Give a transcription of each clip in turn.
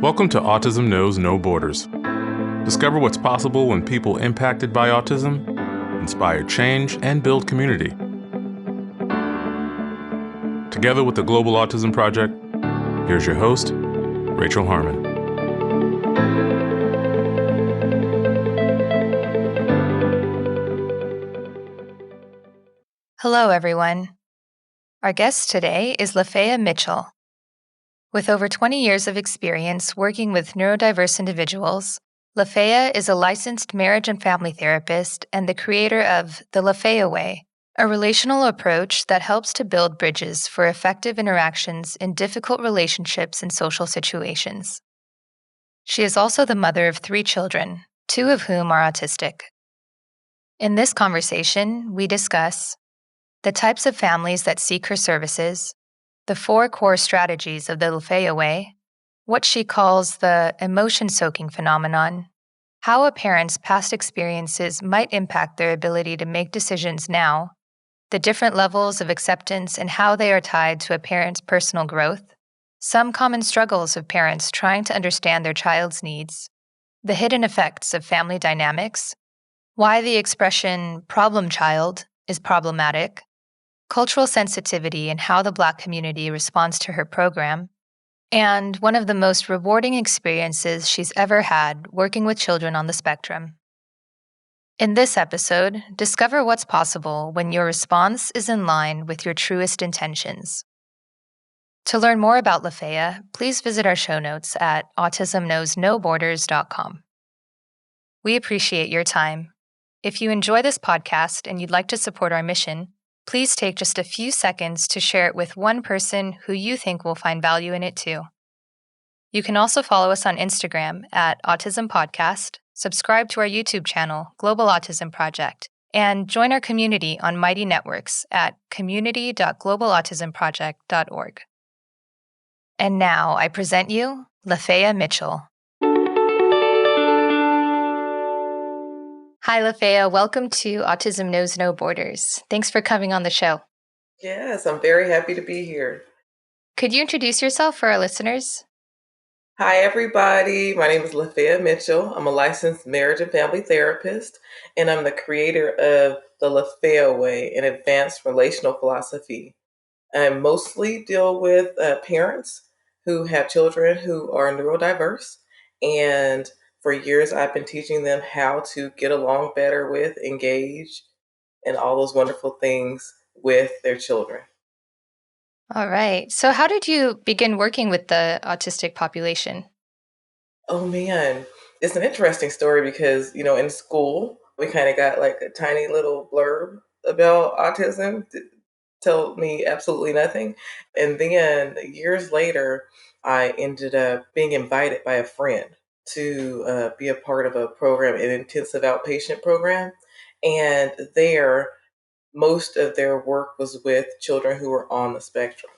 Welcome to Autism Knows No Borders. Discover what's possible when people impacted by autism inspire change and build community. Together with the Global Autism Project, here's your host, Rachel Harmon. Hello, everyone. Our guest today is Lafaya Mitchell. With over 20 years of experience working with neurodiverse individuals, Lafaya is a licensed marriage and family therapist and the creator of the Lafaya Way, a relational approach that helps to build bridges for effective interactions in difficult relationships and social situations. She is also the mother of 3 children, 2 of whom are autistic. In this conversation, we discuss the types of families that seek her services, the 4 core strategies of the Lafaya Way, what she calls the emotion-soaking phenomenon, how a parent's past experiences might impact their ability to make decisions now, the different levels of acceptance and how they are tied to a parent's personal growth, some common struggles of parents trying to understand their child's needs, the hidden effects of family dynamics, why the expression problem child is problematic, cultural sensitivity and how the Black community responds to her program, and one of the most rewarding experiences she's ever had working with children on the spectrum. In this episode, discover what's possible when your response is in line with your truest intentions. To learn more about Lafaya, please visit our show notes at autismknowsnoborders.com. We appreciate your time. If you enjoy this podcast and you'd like to support our mission, please take just a few seconds to share it with one person who you think will find value in it too. You can also follow us on Instagram at Autism Podcast, subscribe to our YouTube channel, Global Autism Project, and join our community on Mighty Networks at community.globalautismproject.org. And now I present you Lafaya Mitchell. Hi, Lafaya. Welcome to Autism Knows No Borders. Thanks for coming on the show. Yes, I'm very happy to be here. Could you introduce yourself for our listeners? Hi, everybody. My name is Lafaya Mitchell. I'm a licensed marriage and family therapist, and I'm the creator of the Lafaya Way, an advanced relational philosophy. I mostly deal with parents who have children who are neurodiverse, and for years I've been teaching them how to get along better with, engage, and all those wonderful things with their children. All right. So how did you begin working with the autistic population? Oh man, it's an interesting story because, in school, we kind of got like a tiny little blurb about autism, told me absolutely nothing. And then years later, I ended up being invited by a friend to be a part of a program, an intensive outpatient program. And there, most of their work was with children who were on the spectrum.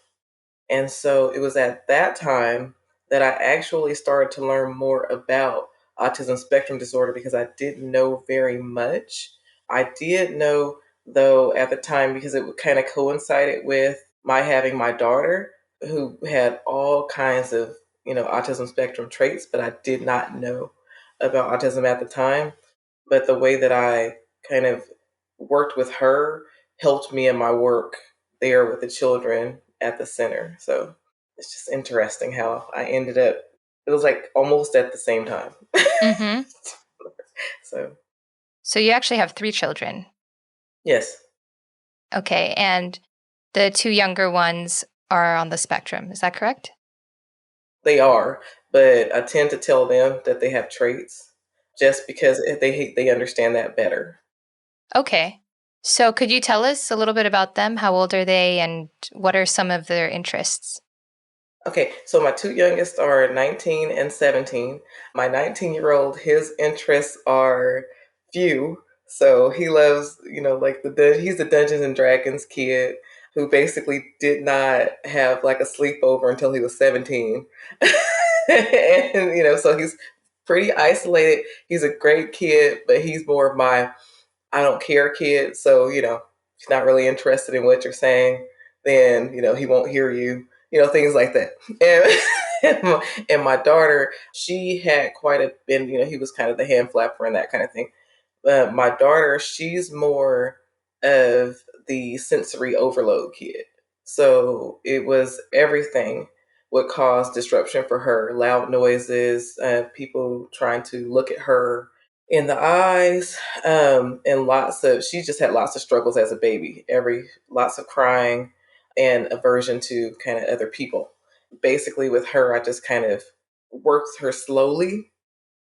And so it was at that time that I actually started to learn more about autism spectrum disorder because I didn't know very much. I did know, though, at the time because it kind of coincided with my having my daughter who had all kinds of, autism spectrum traits, but I did not know about autism at the time. But the way that I kind of worked with her helped me in my work there with the children at the center. So it's just interesting how I ended up, it was like almost at the same time. Mm-hmm. So you actually have 3 children. Yes. Okay. And the 2 younger ones are on the spectrum. Is that correct? They are, but I tend to tell them that they have traits just because they understand that better. Okay. So could you tell us a little bit about them? How old are they and what are some of their interests? Okay, so my 2 youngest are 19 and 17. My 19-year-old, his interests are few. So he loves, like he's the Dungeons and Dragons kid who basically did not have like a sleepover until he was 17. And, so he's pretty isolated. He's a great kid, but he's more of my I don't care kid. So, he's not really interested in what you're saying, then, he won't hear you, things like that. And my daughter, she had quite a been, he was kind of the hand flapper and that kind of thing. My daughter, she's more of the sensory overload kid. So it was everything would cause disruption for her. Loud noises, people trying to look at her in the eyes, and she just had lots of struggles as a baby. Lots of crying and aversion to kind of other people. Basically, with her, I just kind of worked her slowly,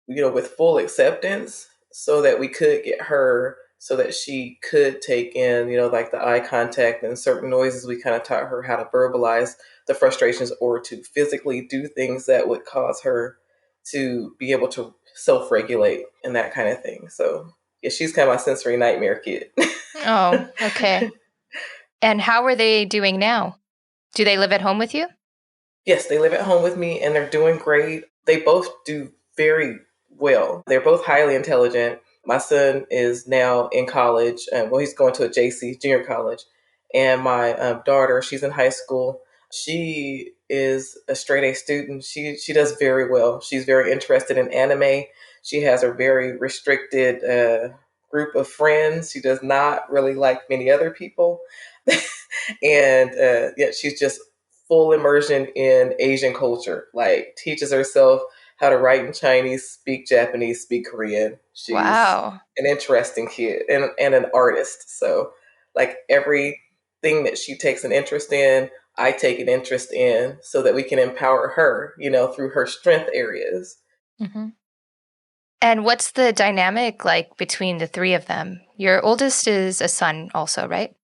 with full acceptance so that we could get her so that she could take in, like the eye contact and certain noises. We kind of taught her how to verbalize the frustrations or to physically do things that would cause her to be able to self-regulate and that kind of thing. So yeah, she's kind of my sensory nightmare kid. Oh, okay. And how are they doing now? Do they live at home with you? Yes, they live at home with me and they're doing great. They both do very well. They're both highly intelligent. My son is now in college. He's going to a JC, junior college. And my daughter, she's in high school. She is a straight A student. She does very well. She's very interested in anime. She has a very restricted group of friends. She does not really like many other people. And she's just full immersion in Asian culture, like teaches herself how to write in Chinese, speak Japanese, speak Korean. She's Wow. an interesting kid and an artist. So like everything that she takes an interest in, I take an interest in so that we can empower her, through her strength areas. Mm-hmm. And what's the dynamic like between the three of them? Your oldest is a son also, right?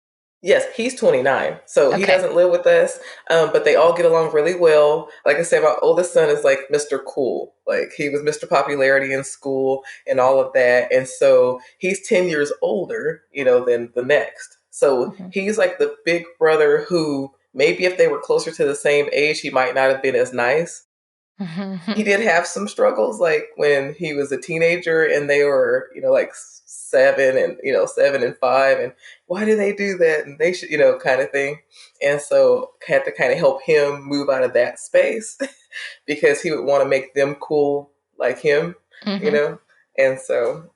Yes, he's 29, so he Okay. doesn't live with us, but they all get along really well. Like I said, my oldest son is like Mr. Cool. Like he was Mr. Popularity in school and all of that. And so he's 10 years older, than the next. So he's like the big brother who maybe if they were closer to the same age, he might not have been as nice. He did have some struggles, like when he was a teenager and they were, like 7 and 5, and why do they do that? And they should, kind of thing. And so had to kind of help him move out of that space because he would want to make them cool like him, And so,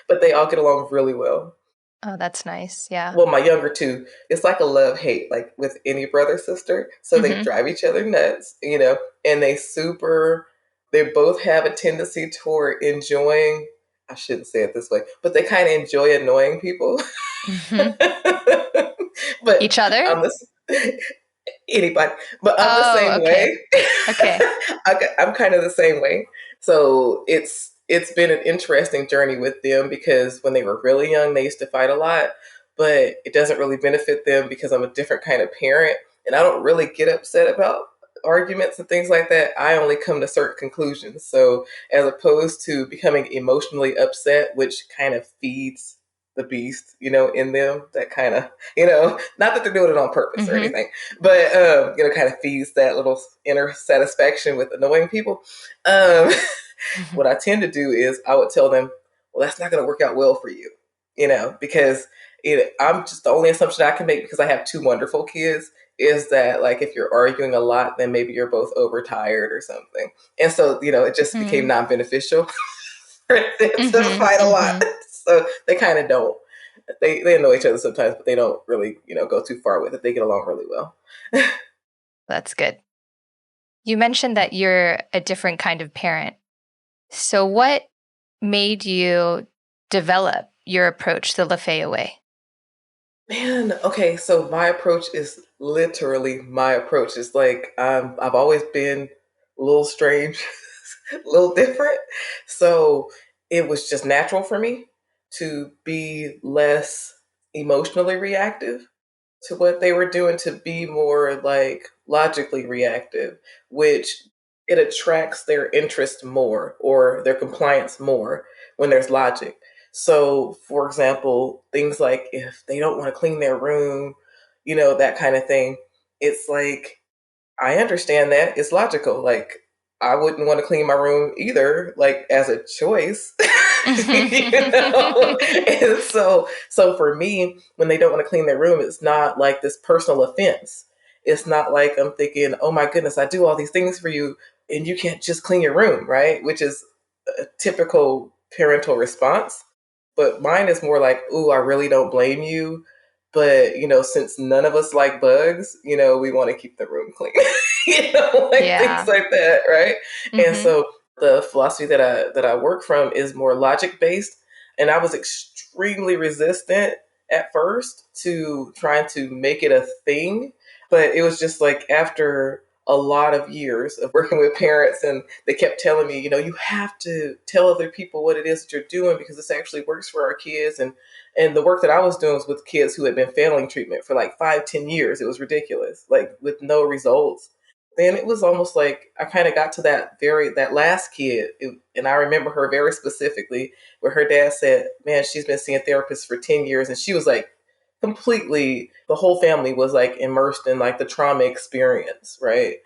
but they all get along really well. Oh, that's nice. Yeah. Well, my younger two, it's like a love-hate, like with any brother-sister. So they drive each other nuts, and they both have a tendency toward enjoying, I shouldn't say it this way, but they kind of enjoy annoying people. But each other? Anybody. But I'm the same way. Okay. I'm kind of the same way. So it's been an interesting journey with them because when they were really young, they used to fight a lot, but it doesn't really benefit them because I'm a different kind of parent and I don't really get upset about arguments and things like that. I only come to certain conclusions. So as opposed to becoming emotionally upset, which kind of feeds the beast, in them, that kind of, not that they're doing it on purpose or anything, but, kind of feeds that little inner satisfaction with annoying people. What I tend to do is I would tell them, well, that's not going to work out well for you, because I'm just the only assumption I can make because I have two wonderful kids is that like if you're arguing a lot, then maybe you're both overtired or something. And so, it just became non-beneficial for them to fight a lot. So they kind of don't. They annoy each other sometimes, but they don't really, go too far with it. They get along really well. That's good. You mentioned that you're a different kind of parent. So what made you develop your approach, the Lafaya Way? Man, okay, so my approach is literally my approach. It's like I've always been a little strange, a little different. So it was just natural for me to be less emotionally reactive to what they were doing, to be more like logically reactive, which it attracts their interest more or their compliance more when there's logic. So, for example, things like if they don't want to clean their room, that kind of thing, it's like, I understand that. It's logical. Like, I wouldn't want to clean my room either, like as a choice. And so for me, when they don't want to clean their room, it's not like this personal offense. It's not like I'm thinking, oh my goodness, I do all these things for you and you can't just clean your room, right? Which is a typical parental response. But mine is more like, ooh, I really don't blame you. But, since none of us like bugs, we want to keep the room clean, like things Yeah. like that, right? And Mm-hmm. so the philosophy that I work from is more logic based. And I was extremely resistant at first to trying to make it a thing. But it was just like after a lot of years of working with parents, and they kept telling me, you have to tell other people what it is that you're doing because this actually works for our kids. And the work that I was doing was with kids who had been failing treatment for like 5-10 years. It was ridiculous, like with no results. Then it was almost like I kind of got to that last kid, and I remember her very specifically, where her dad said, "Man, she's been seeing therapists for 10 years," and she was like completely. The whole family was like immersed in like the trauma experience, right?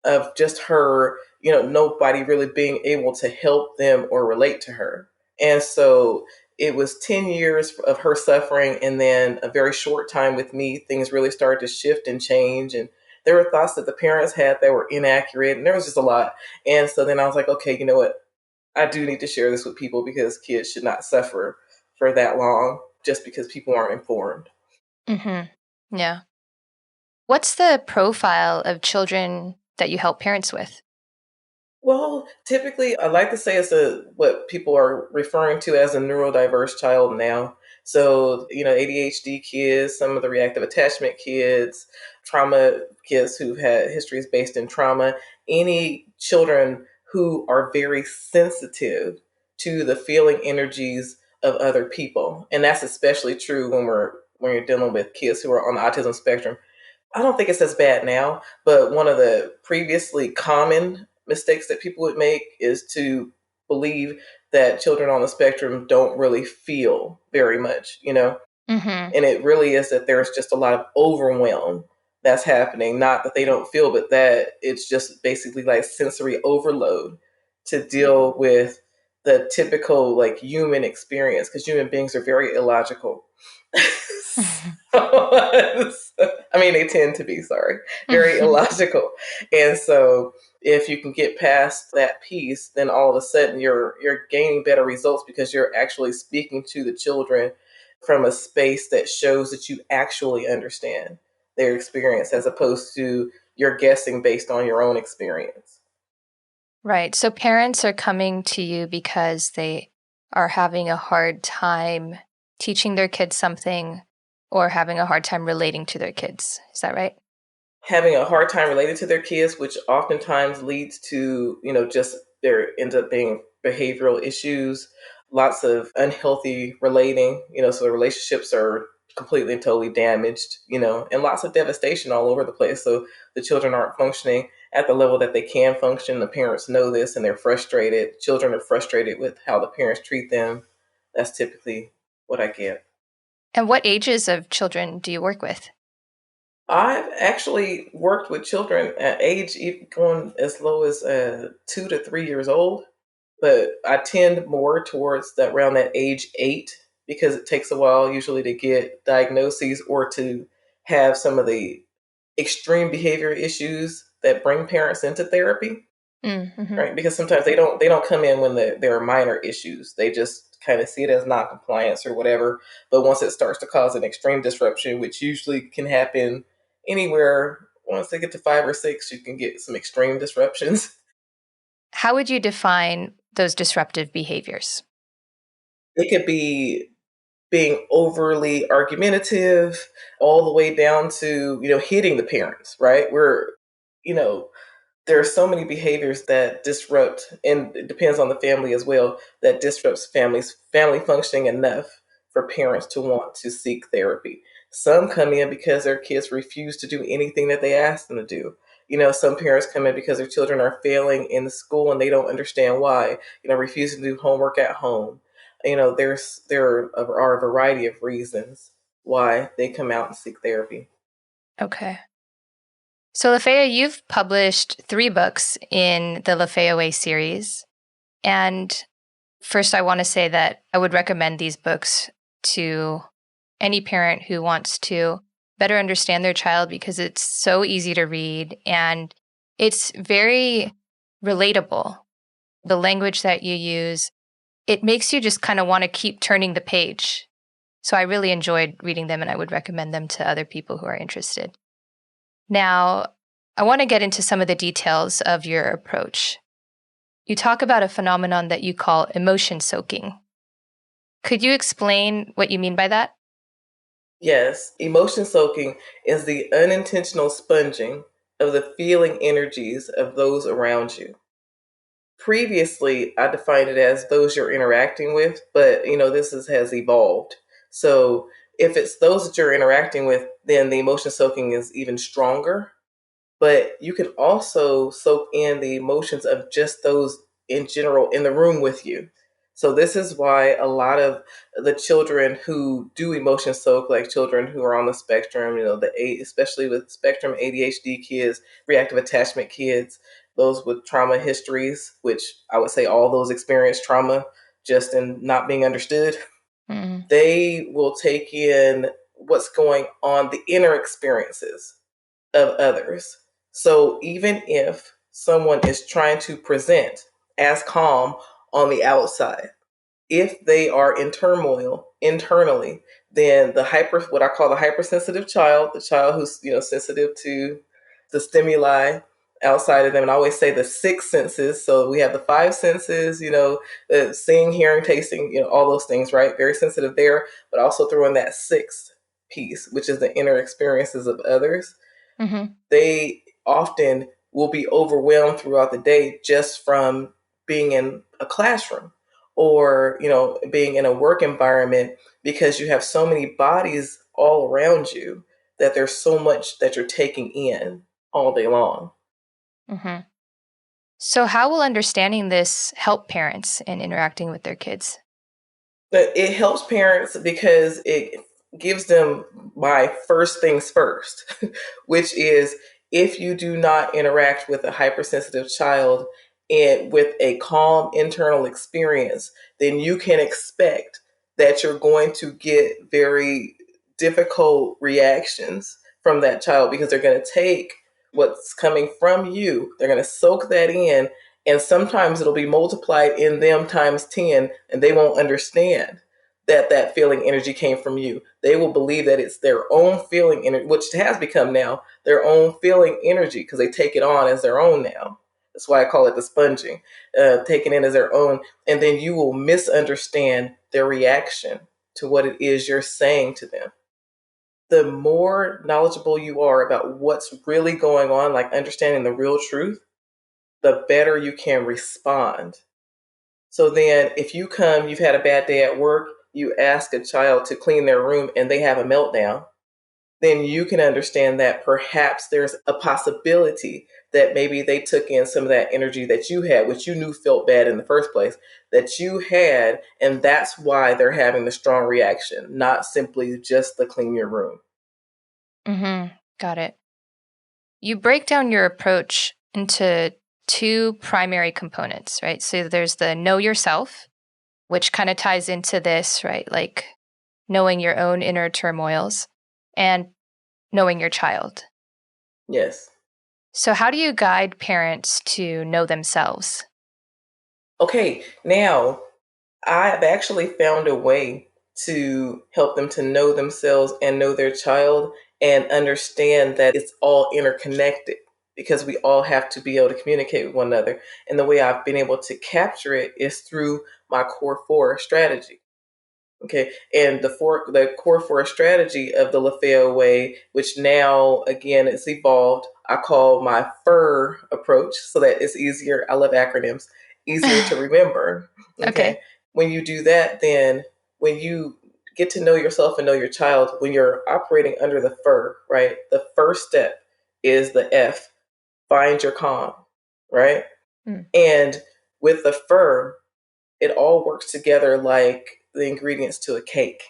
Of just her, nobody really being able to help them or relate to her. And so it was 10 years of her suffering. And then a very short time with me, things really started to shift and change. And there were thoughts that the parents had that were inaccurate. And there was just a lot. And so then I was like, okay, you know what? I do need to share this with people because kids should not suffer for that long just because people aren't informed. Mm-hmm. Yeah. What's the profile of children that you help parents with? Well, typically, I like to say it's what people are referring to as a neurodiverse child now. So, ADHD kids, some of the reactive attachment kids, trauma kids who've had histories based in trauma, any children who are very sensitive to the feeling energies of other people. And that's especially true when you're dealing with kids who are on the autism spectrum. I don't think it's as bad now, but one of the previously common mistakes that people would make is to believe that children on the spectrum don't really feel very much. Mm-hmm. And it really is that there's just a lot of overwhelm that's happening. Not that they don't feel, but that it's just basically like sensory overload to deal with the typical like human experience because human beings are very illogical. I mean, they tend to be, sorry, very illogical. And so if you can get past that piece, then all of a sudden you're gaining better results because you're actually speaking to the children from a space that shows that you actually understand their experience as opposed to you're guessing based on your own experience. Right. So parents are coming to you because they are having a hard time teaching their kids something or having a hard time relating to their kids. Is that right? Having a hard time related to their kids, which oftentimes leads to, just there ends up being behavioral issues, lots of unhealthy relating, so the relationships are completely and totally damaged, and lots of devastation all over the place. So the children aren't functioning at the level that they can function. The parents know this and they're frustrated. Children are frustrated with how the parents treat them. That's typically what I get. And what ages of children do you work with? I've actually worked with children at age even going as low as 2 to 3 years old, but I tend more towards that around that age 8 because it takes a while usually to get diagnoses or to have some of the extreme behavior issues that bring parents into therapy, Mm-hmm. right? Because sometimes they don't come in when there are minor issues. They just kind of see it as non-compliance or whatever. But once it starts to cause an extreme disruption, which usually can happen anywhere, once they get to 5 or 6, you can get some extreme disruptions. How would you define those disruptive behaviors? It could be being overly argumentative, all the way down to hitting the parents. Right? You know there are so many behaviors that disrupt, and it depends on the family as well, that disrupts family functioning enough for parents to want to seek therapy. Some come in because their kids refuse to do anything that they ask them to do. Some parents come in because their children are failing in the school and they don't understand why. Refusing to do homework at home. There are a variety of reasons why they come out and seek therapy. Okay. So, Lafaya, you've published 3 books in the Lafaya Way series. And first, I want to say that I would recommend these books to any parent who wants to better understand their child because it's so easy to read and it's very relatable. The language that you use, it makes you just kind of want to keep turning the page. So I really enjoyed reading them and I would recommend them to other people who are interested. Now, I want to get into some of the details of your approach. You talk about a phenomenon that you call emotion soaking. Could you explain what you mean by that? Yes, emotion soaking is the unintentional sponging of the feeling energies of those around you. Previously, I defined it as those you're interacting with, but has evolved. So if it's those that you're interacting with, then the emotion soaking is even stronger. But you can also soak in the emotions of just those in general in the room with you. So this is why a lot of the children who do emotion soak, like children who are on the spectrum, especially with spectrum ADHD kids, reactive attachment kids, those with trauma histories, which I would say all those experience trauma just in not being understood, they will take in what's going on, the inner experiences of others. So even if someone is trying to present as calm on the outside, if they are in turmoil internally, then what I call the hypersensitive child, the child who's sensitive to the stimuli outside of them, and I always say the six senses. So we have the five senses, seeing, hearing, tasting, all those things, right? Very sensitive there, but also throw in that sixth piece, which is the inner experiences of others. Mm-hmm. They often will be overwhelmed throughout the day just from being in a classroom or being in a work environment, because you have so many bodies all around you that there's so much that you're taking in all day long. Mm-hmm. So how will understanding this help parents in interacting with their kids? It helps parents because it gives them my first things first, which is, if you do not interact with a hypersensitive child and with a calm internal experience, then you can expect that you're going to get very difficult reactions from that child, because they're going to take what's coming from you, they're going to soak that in, and sometimes it'll be multiplied in them times 10, and they won't understand that feeling energy came from you. They will believe that it's their own feeling energy, which has become now their own feeling energy, because they take it on as their own now. That's why I call it the sponging, taking it as their own. And then you will misunderstand their reaction to what it is you're saying to them. The more knowledgeable you are about what's really going on, like understanding the real truth, the better you can respond. So then if you've had a bad day at work, you ask a child to clean their room and they have a meltdown, then you can understand that perhaps there's a possibility that maybe they took in some of that energy that you had, which you knew felt bad in the first place, that you had, and that's why they're having the strong reaction, not simply just the clean your room. Mm-hmm. Got it. You break down your approach into two primary components, right? So there's the know yourself, which kind of ties into this, right? Like knowing your own inner turmoils, and knowing your child. Yes. So how do you guide parents to know themselves? Okay, now I've actually found a way to help them to know themselves and know their child, and understand that it's all interconnected, because we all have to be able to communicate with one another. And the way I've been able to capture it is through my core four strategy. Okay, and the core four strategy of the Lafaya Way, which now again it's evolved, I call my FUR approach, so that it's easier. I love acronyms, easier to remember. Okay. When you do that, then when you get to know yourself and know your child, when you're operating under the FUR, right? The first step is the F, find your calm, right? And with the FUR, it all works together like the ingredients to a cake.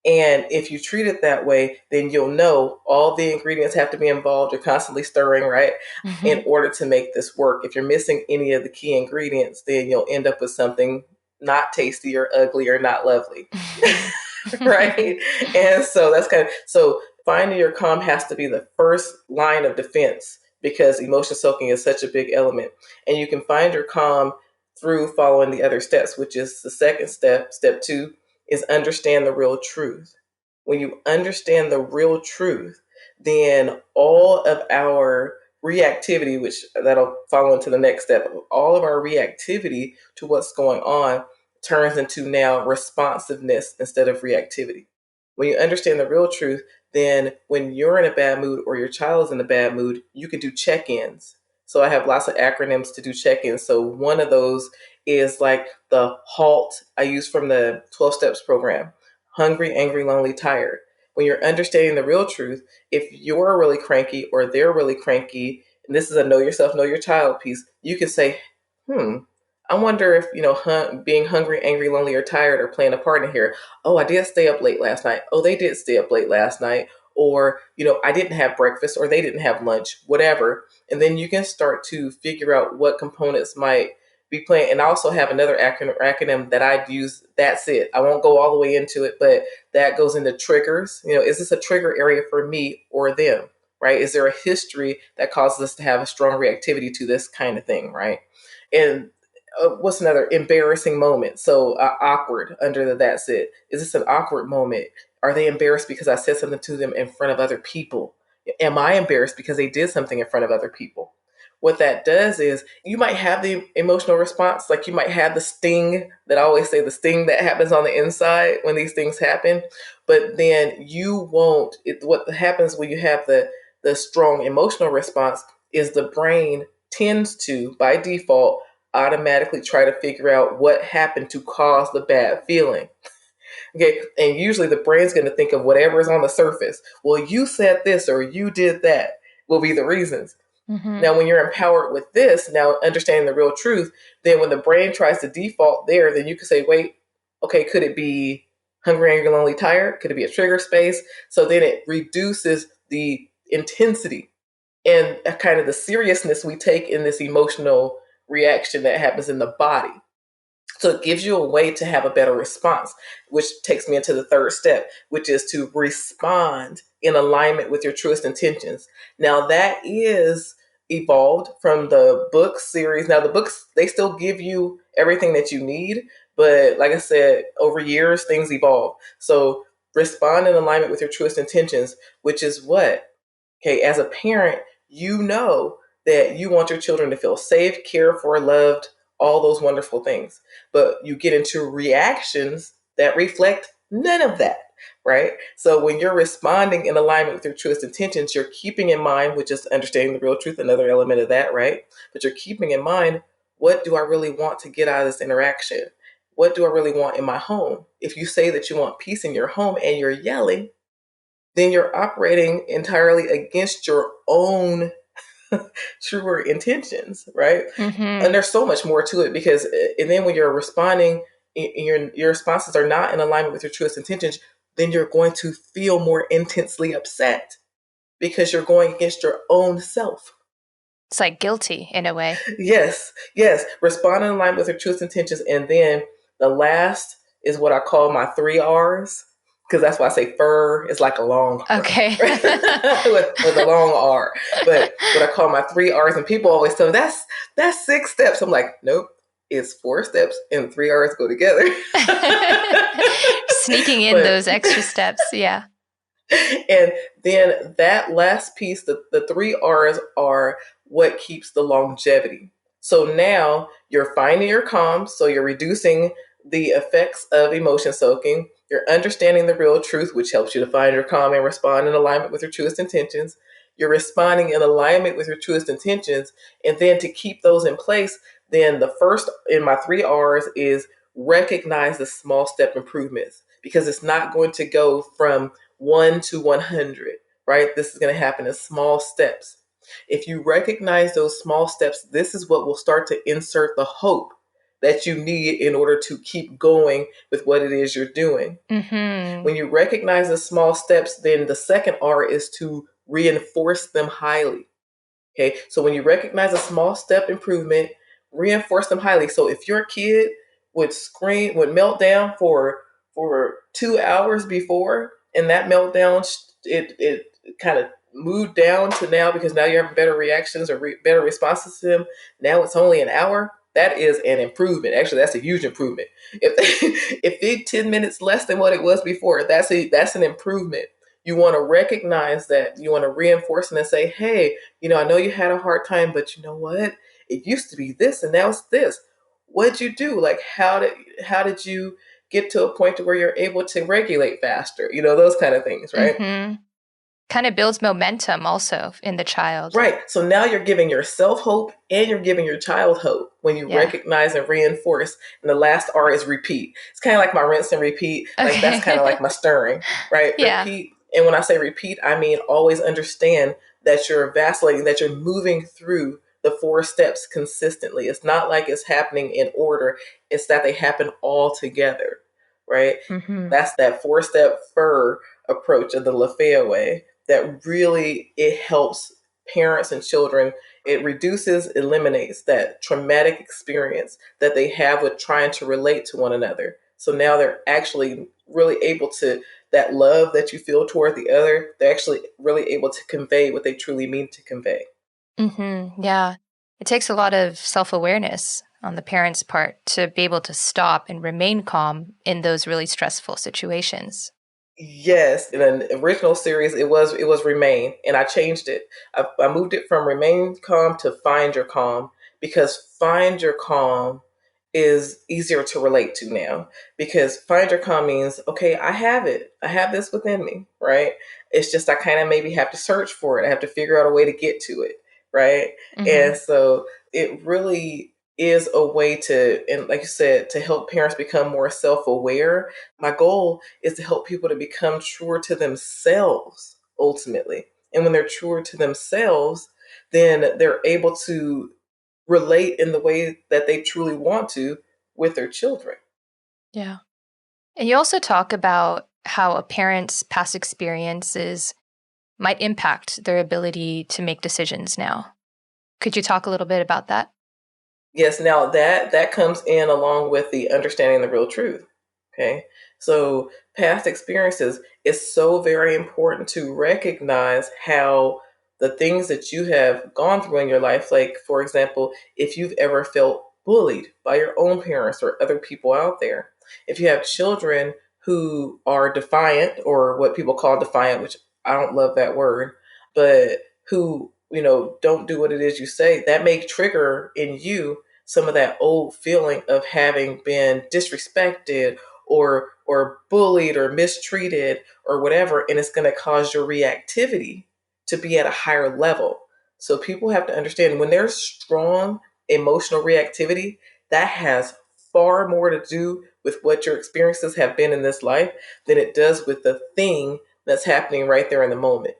And if you treat it that way, then you'll know all the ingredients have to be involved. You're constantly stirring, right? Mm-hmm. In order to make this work. If you're missing any of the key ingredients, then you'll end up with something not tasty or ugly or not lovely. Right? And so that's so finding your calm has to be the first line of defense because emotion soaking is such a big element. And you can find your calm through following the other steps, which is the second step. Step 2 is understand the real truth. When you understand the real truth, then all of our reactivity, which that'll follow into the next step, all of our reactivity to what's going on turns into now responsiveness instead of reactivity. When you understand the real truth, then when you're in a bad mood or your child is in a bad mood, you can do check-ins. So I have lots of acronyms to do check-ins. So one of those is like the HALT I use from the 12 Steps program. Hungry, angry, lonely, tired. When you're understanding the real truth, if you're really cranky or they're really cranky, and this is a know yourself, know your child piece, you can say, I wonder if, being hungry, angry, lonely, or tired are playing a part in here. Oh, I did stay up late last night. Oh, they did stay up late last night. Or, I didn't have breakfast or they didn't have lunch, whatever. And then you can start to figure out what components might be playing. And I also have another acronym that I'd use. That's it. I won't go all the way into it, but that goes into triggers. Is this a trigger area for me or them, right? Is there a history that causes us to have a strong reactivity to this kind of thing, right? And what's another embarrassing moment? So awkward under the that's it. Is this an awkward moment? Are they embarrassed because I said something to them in front of other people? Am I embarrassed because they did something in front of other people? What that does is you might have the emotional response, like you might have the sting that I always say, the sting that happens on the inside when these things happen, but then you won't, what happens when you have the strong emotional response is the brain tends to, by default, automatically try to figure out what happened to cause the bad feeling. Okay, and usually the brain's going to think of whatever is on the surface. Well, you said this or you did that will be the reasons. Mm-hmm. Now, when you're empowered with this, now understanding the real truth, then when the brain tries to default there, then you can say, wait, okay, could it be hungry, angry, lonely, tired? Could it be a trigger space? So then it reduces the intensity and kind of the seriousness we take in this emotional reaction that happens in the body. So it gives you a way to have a better response, which takes me into the third step, which is to respond in alignment with your truest intentions. Now that is evolved from the book series. Now the books, they still give you everything that you need, but like I said, over years, things evolve. So respond in alignment with your truest intentions, which is what? Okay, as a parent, you know that you want your children to feel safe, cared for, loved, all those wonderful things. But you get into reactions that reflect none of that, right? So when you're responding in alignment with your truest intentions, you're keeping in mind, which is understanding the real truth, another element of that, right? But you're keeping in mind, what do I really want to get out of this interaction? What do I really want in my home? If you say that you want peace in your home and you're yelling, then you're operating entirely against your own truer intentions, right? Mm-hmm. And there's so much more to it because, and then when you're responding, your responses are not in alignment with your truest intentions, then you're going to feel more intensely upset because you're going against your own self. It's like guilty in a way. Yes. Respond in alignment with your truest intentions. And then the last is what I call my 3 R's. Because that's why I say fur is like a long R. Okay. with a long R. But what I call my 3 R's, and people always tell me, that's 6 steps. I'm like, nope, it's 4 steps and 3 R's go together. Sneaking in those extra steps, yeah. And then that last piece, the 3 R's are what keeps the longevity. So now you're finding your calm, so you're reducing the effects of emotion soaking. You're understanding the real truth, which helps you to find your calm and respond in alignment with your truest intentions. You're responding in alignment with your truest intentions. And then to keep those in place, then the first in my 3 R's is recognize the small step improvements, because it's not going to go from 1 to 100, right? This is going to happen in small steps. If you recognize those small steps, this is what will start to insert the hope that you need in order to keep going with what it is you're doing. Mm-hmm. When you recognize the small steps, then the second R is to reinforce them highly. Okay, so when you recognize a small step improvement, reinforce them highly. So if your kid would melt down for 2 hours before, and that meltdown it kind of moved down to now because now you're having better reactions or better responses to them. Now it's only an hour. That is an improvement. Actually, that's a huge improvement. If if it's 10 minutes less than what it was before, that's an improvement. You want to recognize that. You want to reinforce it and say, hey, I know you had a hard time, but you know what? It used to be this and now it's this. What'd you do? Like how did you get to a point to where you're able to regulate faster? Those kind of things, right? Mm-hmm. Kind of builds momentum also in the child. Right. So now you're giving yourself hope and you're giving your child hope when you recognize and reinforce. And the last R is repeat. It's kind of like my rinse and repeat. Okay. Like that's kind of like my stirring, right? Yeah. Repeat. And when I say repeat, I mean always understand that you're vacillating, that you're moving through the 4 steps consistently. It's not like it's happening in order. It's that they happen all together, right? Mm-hmm. That's that 4-step FUR approach of the Lafaya Way that really it helps parents and children. It eliminates that traumatic experience that they have with trying to relate to one another. So now they're actually really able to, that love that you feel toward the other, they're actually really able to convey what they truly mean to convey. Mm-hmm. Yeah. It takes a lot of self-awareness on the parent's part to be able to stop and remain calm in those really stressful situations. Yes, in an original series, it was Remain, and I changed it. I moved it from Remain Calm to Find Your Calm because Find Your Calm is easier to relate to now. Because Find Your Calm means, okay, I have it. I have this within me, right? It's just I kind of maybe have to search for it. I have to figure out a way to get to it, right? Mm-hmm. And so it really is a way to, and like you said, to help parents become more self-aware. My goal is to help people to become truer to themselves ultimately. And when they're truer to themselves, then they're able to relate in the way that they truly want to with their children. Yeah. And you also talk about how a parent's past experiences might impact their ability to make decisions now. Could you talk a little bit about that? Yes, now that comes in along with the understanding the real truth. Okay. So past experiences is so very important to recognize how the things that you have gone through in your life, like for example, if you've ever felt bullied by your own parents or other people out there, if you have children who are defiant or what people call defiant, which I don't love that word, but who, don't do what it is you say, that may trigger in you some of that old feeling of having been disrespected or bullied or mistreated or whatever, and it's going to cause your reactivity to be at a higher level. So people have to understand when there's strong emotional reactivity, that has far more to do with what your experiences have been in this life than it does with the thing that's happening right there in the moment.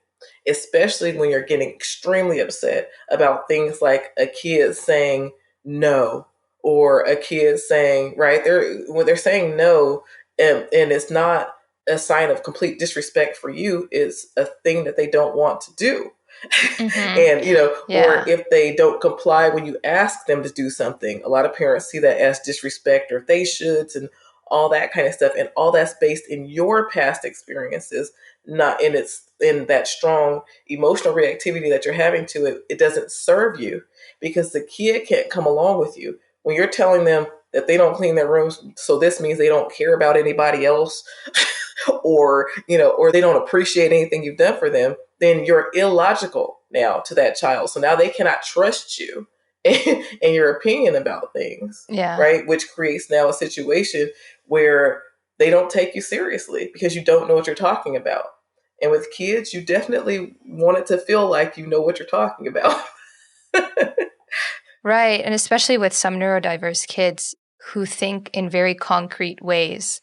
Especially when you're getting extremely upset about things like a kid saying no, or a kid saying, right, when they're saying no, and it's not a sign of complete disrespect for you, it's a thing that they don't want to do. Mm-hmm. And Yeah. or if they don't comply when you ask them to do something, a lot of parents see that as disrespect or they shoulds and all that kind of stuff, and all that's based in your past experiences, not in that strong emotional reactivity that you're having to it. It doesn't serve you because the kid can't come along with you when you're telling them that they don't clean their rooms, so this means they don't care about anybody else or they don't appreciate anything you've done for them. Then you're illogical now to that child, so now they cannot trust you and your opinion about things. Yeah. Right, which creates now a situation where they don't take you seriously because you don't know what you're talking about. And with kids, you definitely want it to feel like you know what you're talking about. Right. And especially with some neurodiverse kids who think in very concrete ways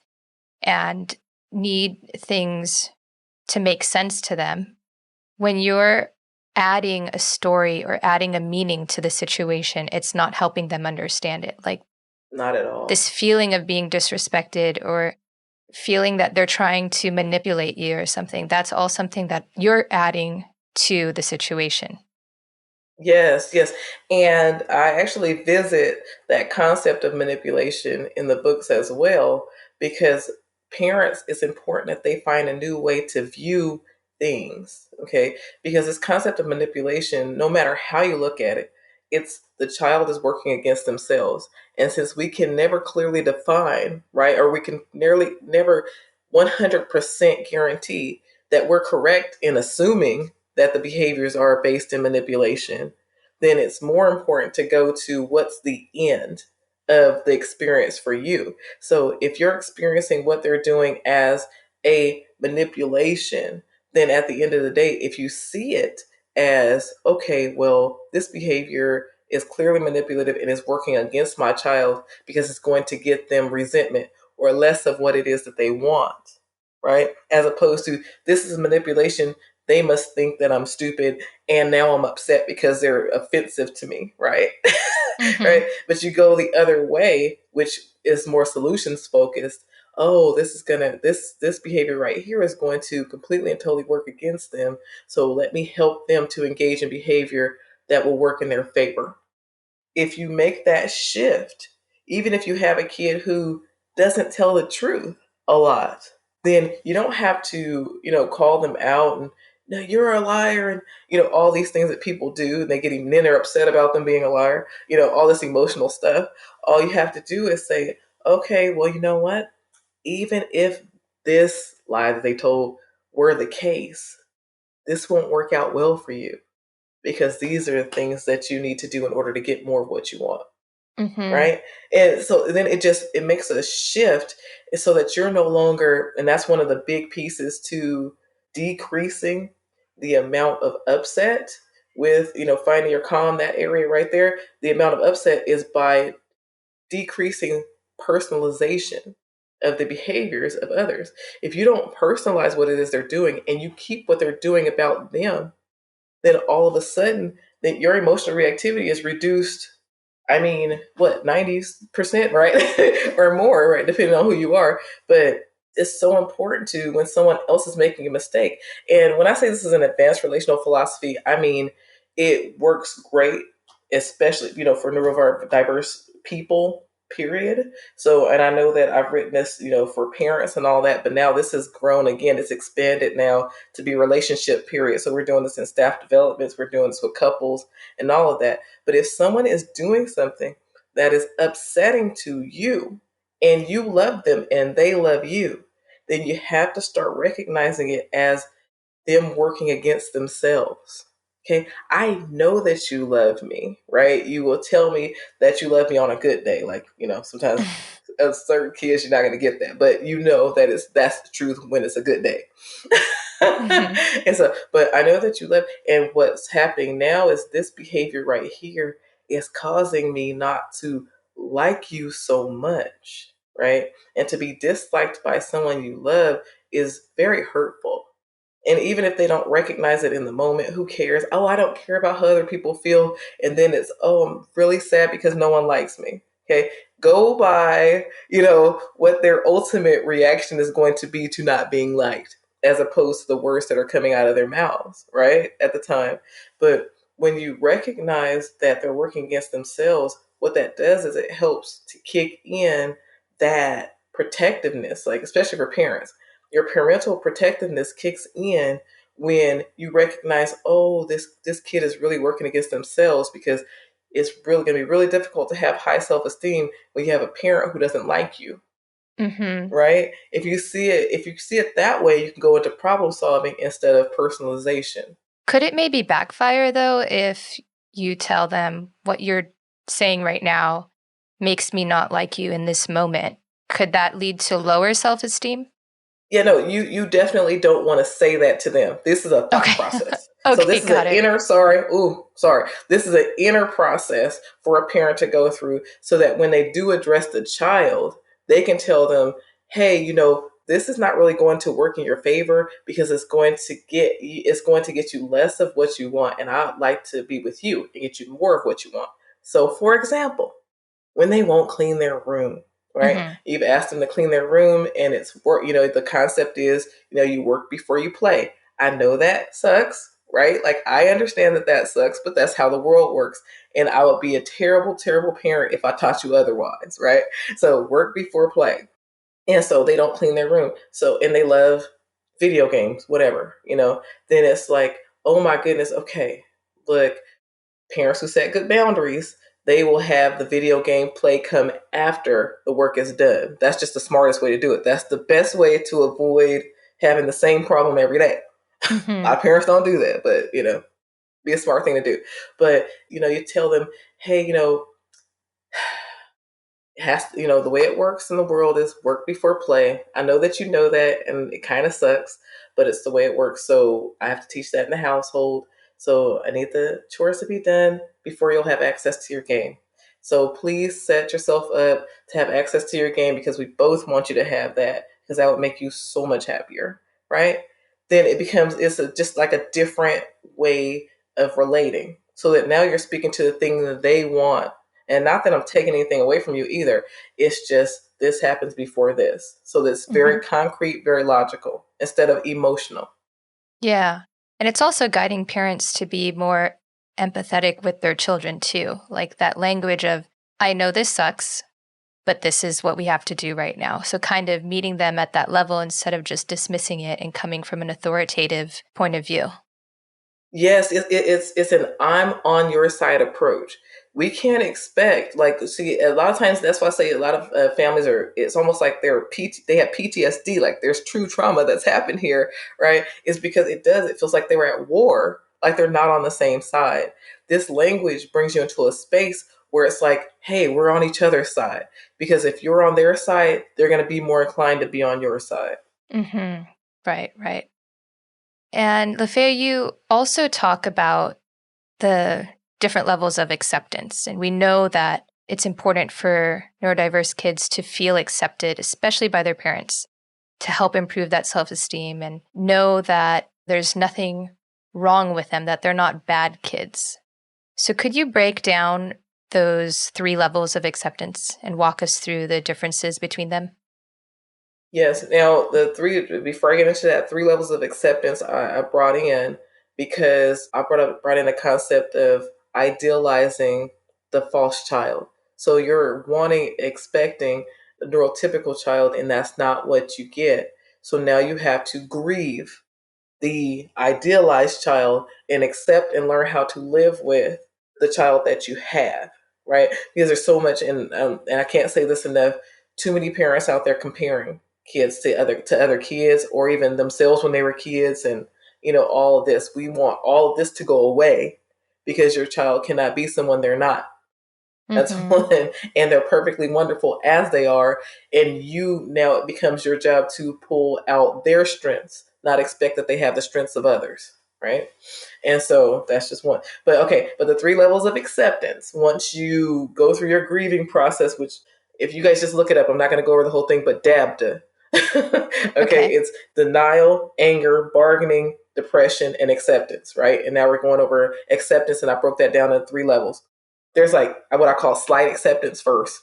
and need things to make sense to them. When you're adding a story or adding a meaning to the situation, it's not helping them understand it. Like, not at all. This feeling of being disrespected or feeling that they're trying to manipulate you or something, that's all something that you're adding to the situation. Yes, yes. And I actually visit that concept of manipulation in the books as well, because parents, it's important that they find a new way to view things, okay? Because this concept of manipulation, no matter how you look at it, it's the child is working against themselves. And since we can never clearly define, right, or we can never 100% guarantee that we're correct in assuming that the behaviors are based in manipulation, then it's more important to go to what's the end of the experience for you. So if you're experiencing what they're doing as a manipulation, then at the end of the day, if you see it as, okay, well, this behavior is clearly manipulative and is working against my child because it's going to get them resentment or less of what it is that they want, right? As opposed to, this is manipulation. They must think that I'm stupid and now I'm upset because they're offensive to me, right? Mm-hmm. Right? But you go the other way, which is more solutions focused. Oh, this behavior right here is going to completely and totally work against them. So let me help them to engage in behavior that will work in their favor. If you make that shift, even if you have a kid who doesn't tell the truth a lot, then you don't have to, call them out and, no, you're a liar, and all these things that people do, and they get even then they're upset about them being a liar, all this emotional stuff. All you have to do is say, okay, well, you know what? Even if this lie that they told were the case, this won't work out well for you because these are the things that you need to do in order to get more of what you want. Mm-hmm. Right. And so then it makes a shift so that you're no longer, and that's one of the big pieces to decreasing the amount of upset with, finding your calm, that area right there. The amount of upset is by decreasing personalization of the behaviors of others. If you don't personalize what it is they're doing and you keep what they're doing about them, then all of a sudden that your emotional reactivity is reduced. I mean, what, 90%, right? Or more, right? Depending on who you are. But it's so important to when someone else is making a mistake. And when I say this is an advanced relational philosophy, I mean, it works great, especially, for neurodiverse people, period. So, and I know that I've written this, for parents and all that, but now this has grown again. It's expanded now to be relationship, period. So we're doing this in staff developments. We're doing this with couples and all of that. But if someone is doing something that is upsetting to you and you love them and they love you, then you have to start recognizing it as them working against themselves. Okay, I know that you love me, right? You will tell me that you love me on a good day. Like, sometimes as certain kids, you're not going to get that, but that's the truth when it's a good day. Mm-hmm. And so, but I know that you love, and what's happening now is this behavior right here is causing me not to like you so much, right? And to be disliked by someone you love is very hurtful. And even if they don't recognize it in the moment, who cares? Oh, I don't care about how other people feel. And then it's, oh, I'm really sad because no one likes me. Okay. Go by, what their ultimate reaction is going to be to not being liked, as opposed to the words that are coming out of their mouths, right? At the time. But when you recognize that they're working against themselves, what that does is it helps to kick in that protectiveness, like especially for parents. Your parental protectiveness kicks in when you recognize, oh, this kid is really working against themselves, because it's really going to be really difficult to have high self-esteem when you have a parent who doesn't like you. Mm-hmm. Right? If you see it that way, you can go into problem solving instead of personalization. Could it maybe backfire, though, if you tell them what you're saying right now makes me not like you in this moment? Could that lead to lower self-esteem? Yeah, no, you definitely don't want to say that to them. This is a thought Okay. process. So Okay, this is an got it. inner, sorry. This is an inner process for a parent to go through so that when they do address the child, they can tell them, hey, this is not really going to work in your favor because it's going to get you less of what you want. And I'd like to be with you and get you more of what you want. So for example, when they won't clean their room, right? Mm-hmm. You've asked them to clean their room and it's work, the concept is, you work before you play. I know that sucks, right? Like I understand that sucks, but that's how the world works. And I would be a terrible, terrible parent if I taught you otherwise, right? So work before play. And so they don't clean their room. So, and they love video games, whatever, then it's like, oh my goodness, okay, look, parents who set good boundaries, they will have the video game play come after the work is done. That's just the smartest way to do it. That's the best way to avoid having the same problem every day. Mm-hmm. Our parents don't do that, but be a smart thing to do. But you tell them, hey, it has to, the way it works in the world is work before play. I know that you know that, and it kind of sucks, but it's the way it works. So I have to teach that in the household. So I need the chores to be done before you'll have access to your game. So please set yourself up to have access to your game, because we both want you to have that, because that would make you so much happier, right? Then just like a different way of relating, so that now you're speaking to the thing that they want. And not that I'm taking anything away from you either. It's just this happens before this. So that's very concrete, very logical, instead of emotional. Yeah. And it's also guiding parents to be more empathetic with their children too. Like that language of, I know this sucks, but this is what we have to do right now. So kind of meeting them at that level instead of just dismissing it and coming from an authoritative point of view. Yes, it's an I'm on your side approach. We can't expect, see, a lot of times, that's why I say a lot of families it's almost like they have PTSD, like there's true trauma that's happened here, right? It's because it feels like they were at war, like they're not on the same side. This language brings you into a space where it's like, hey, we're on each other's side. Because if you're on their side, they're going to be more inclined to be on your side. Mm-hmm. Right. And Lafayette, you also talk about the different levels of acceptance. And we know that it's important for neurodiverse kids to feel accepted, especially by their parents, to help improve that self-esteem and know that there's nothing wrong with them, that they're not bad kids. So could you break down those 3 levels of acceptance and walk us through the differences between them? Yes. Now, before I get into that, 3 levels of acceptance I brought in because I brought in the concept of idealizing the false child. So you're expecting the neurotypical child, and that's not what you get. So now you have to grieve the idealized child and accept and learn how to live with the child that you have, right? Because there's so much, and I can't say this enough. Too many parents out there comparing kids to other kids, or even themselves when they were kids, and all of this. We want all of this to go away because your child cannot be someone they're not. That's one, and they're perfectly wonderful as they are. And now it becomes your job to pull out their strengths, not expect that they have the strengths of others, right? And so that's just one. But okay, but the 3 levels of acceptance, once you go through your grieving process, which if you guys just look it up, I'm not going to go over the whole thing, but DABDA. Okay, it's denial, anger, bargaining, depression, and acceptance, right? And now we're going over acceptance, and I broke that down into 3 levels. There's like what I call slight acceptance first.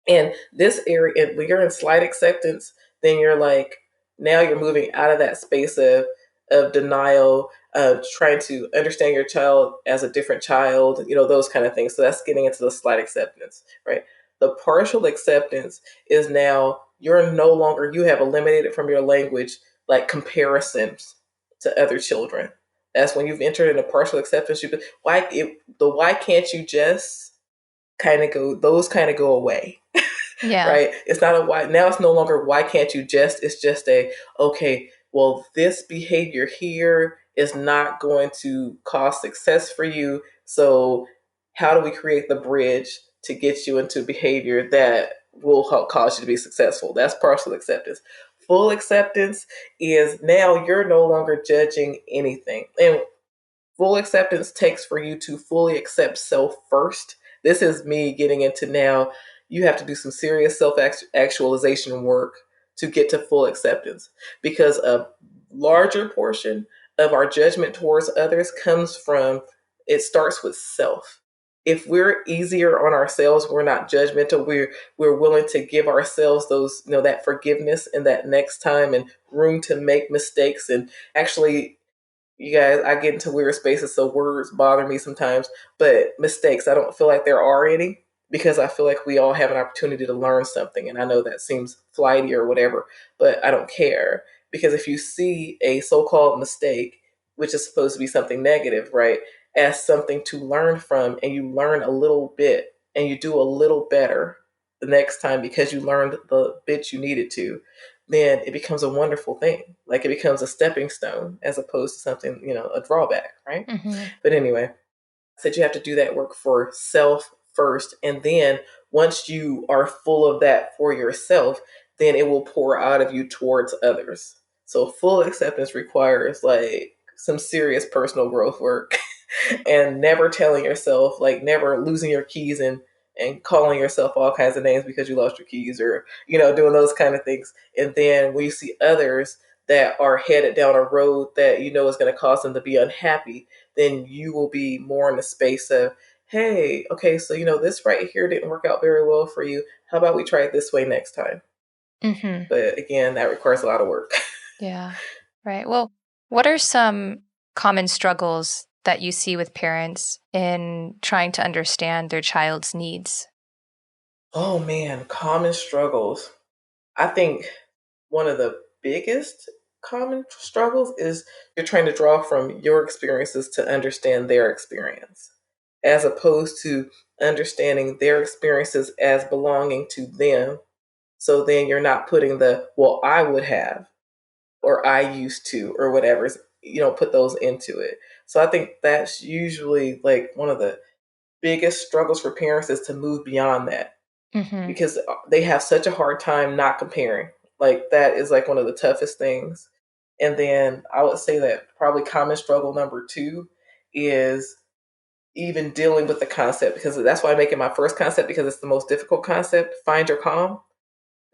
And this area, when you're in slight acceptance, then you're like, now you're moving out of that space of denial, of trying to understand your child as a different child, those kind of things. So that's getting into the slight acceptance, right? The partial acceptance is now you have eliminated from your language like comparisons to other children. That's when you've entered in a partial acceptance. Why can't you just those kind of go away. Yeah. Right? It's not a why. Now it's no longer why can't you just, it's just okay, well, this behavior here is not going to cause success for you. So how do we create the bridge to get you into behavior that will help cause you to be successful? That's partial acceptance. Full acceptance is now you're no longer judging anything. And full acceptance takes for you to fully accept self first. This is me getting into now, you have to do some serious self actualization work to get to full acceptance, because a larger portion of our judgment towards others it starts with self. If we're easier on ourselves, we're not judgmental, we're willing to give ourselves those, that forgiveness and that next time and room to make mistakes. And actually, you guys, I get into weird spaces, so words bother me sometimes. But mistakes, I don't feel like there are any, because I feel like we all have an opportunity to learn something. And I know that seems flighty or whatever, but I don't care, Because if you see a so-called mistake, which is supposed to be something negative, right, as something to learn from, and you learn a little bit and you do a little better the next time because you learned the bit you needed to, then it becomes a wonderful thing. Like it becomes a stepping stone as opposed to something, a drawback, right? Mm-hmm. But anyway, said you have to do that work for self first. And then once you are full of that for yourself, then it will pour out of you towards others. So full acceptance requires like some serious personal growth work and never telling yourself, like never losing your keys and calling yourself all kinds of names because you lost your keys or, doing those kind of things. And then when you see others that are headed down a road that is going to cause them to be unhappy, then you will be more in the space of, hey, okay, so this right here didn't work out very well for you. How about we try it this way next time? Mm-hmm. But again, that requires a lot of work. Yeah. Right. Well, what are some common struggles that you see with parents in trying to understand their child's needs? Oh man, common struggles. I think one of the biggest common struggles is you're trying to draw from your experiences to understand their experience, as opposed to understanding their experiences as belonging to them. So then you're not putting the, well, I would have, or I used to, or whatever, put those into it. So I think that's usually like one of the biggest struggles for parents is to move beyond that Mm-hmm. because they have such a hard time not comparing. Like that is like one of the toughest things. And then I would say that probably common struggle number two is even dealing with the concept, because that's why I make it my first concept, because it's the most difficult concept. Find your calm.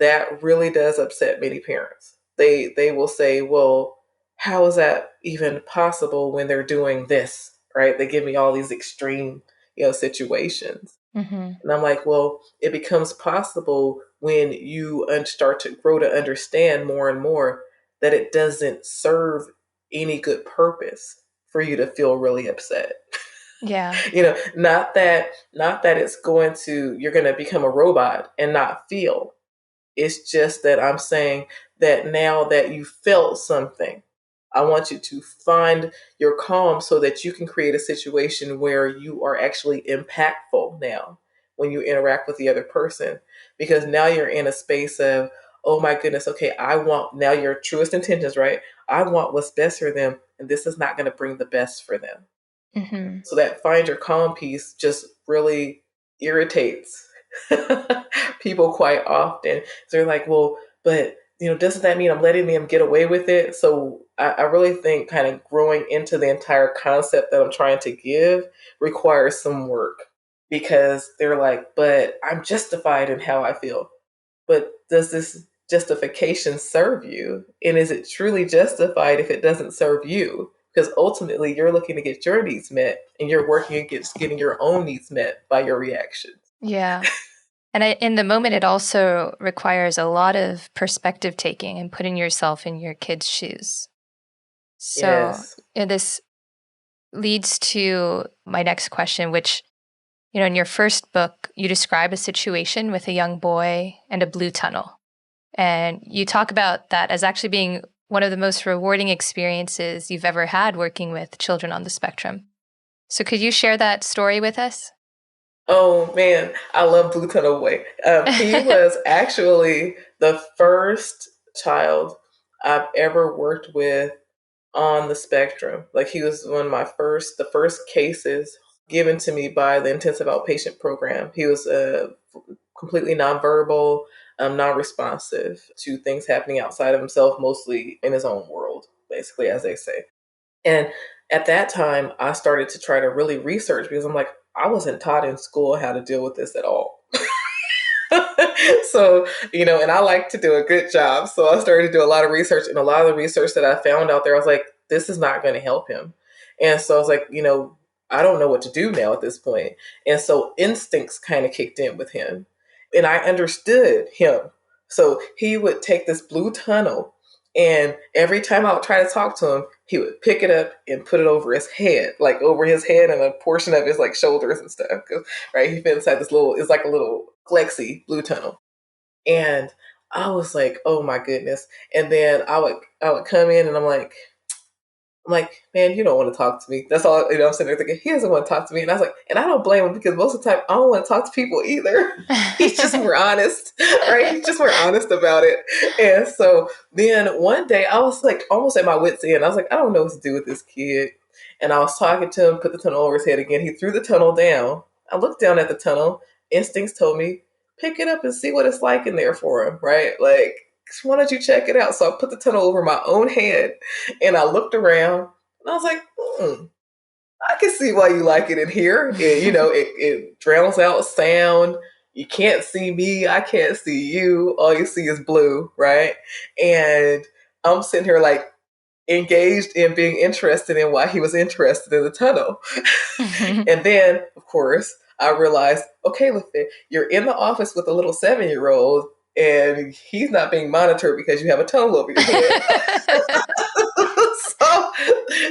That really does upset many parents. They will say, well, how is that even possible when they're doing this, right? They give me all these extreme, situations. Mm-hmm. And I'm like, well, it becomes possible when you start to grow to understand more and more that it doesn't serve any good purpose for you to feel really upset. Yeah. Not that it's going to, you're going to become a robot and not feel. It's just that I'm saying that now that you felt something, I want you to find your calm so that you can create a situation where you are actually impactful now when you interact with the other person. Because now you're in a space of, oh my goodness, okay, I want now your truest intentions, right? I want what's best for them, and this is not going to bring the best for them. Mm-hmm. So that find your calm piece just really irritates people quite often. So they're like, well, but doesn't that mean I'm letting them get away with it? So I really think kind of growing into the entire concept that I'm trying to give requires some work, because they're like, but I'm justified in how I feel. But does this justification serve you? And is it truly justified if it doesn't serve you? Because ultimately you're looking to get your needs met and you're working against getting your own needs met by your reactions. Yeah. And in the moment, it also requires a lot of perspective taking and putting yourself in your kid's shoes. So Yes. this leads to my next question, which, in your first book, you describe a situation with a young boy and a blue tunnel. And you talk about that as actually being one of the most rewarding experiences you've ever had working with children on the spectrum. So could you share that story with us? Oh man, I love Blue Tunnel Way. He was actually the first child I've ever worked with on the spectrum. Like he was one of the first cases given to me by the intensive outpatient program. He was completely nonverbal, non-responsive to things happening outside of himself, mostly in his own world, basically, as they say. And at that time, I started to try to really research, because I'm like, I wasn't taught in school how to deal with this at all. So, and I like to do a good job. So I started to do a lot of research, and a lot of the research that I found out there, I was like, this is not going to help him. And so I was like, I don't know what to do now at this point. And so instincts kind of kicked in with him, and I understood him. So he would take this blue tunnel, and every time I would try to talk to him, he would pick it up and put it over his head, like over his head and a portion of his like shoulders and stuff. Right, he fit inside this little, it's like a little flexi blue tunnel. And I was like, oh my goodness. And then I would come in and I'm like, man, you don't want to talk to me. That's all, I'm sitting there thinking, he doesn't want to talk to me. And I was like, and I don't blame him because most of the time I don't want to talk to people either. He's just more honest, right? He's just more honest about it. And so then one day I was like almost at my wit's end. I was like, I don't know what to do with this kid. And I was talking to him, put the tunnel over his head again. He threw the tunnel down. I looked down at the tunnel. Instincts told me, pick it up and see what it's like in there for him, right? Like, why don't you check it out? So I put the tunnel over my own head and I looked around and I was like, I can see why you like it in here. It drowns out sound. You can't see me. I can't see you. All you see is blue, right? And I'm sitting here like engaged in being interested in why he was interested in the tunnel. And then, of course, I realized, okay, Lafayette, you're in the office with a little 7-year-old and he's not being monitored because you have a tunnel over your head.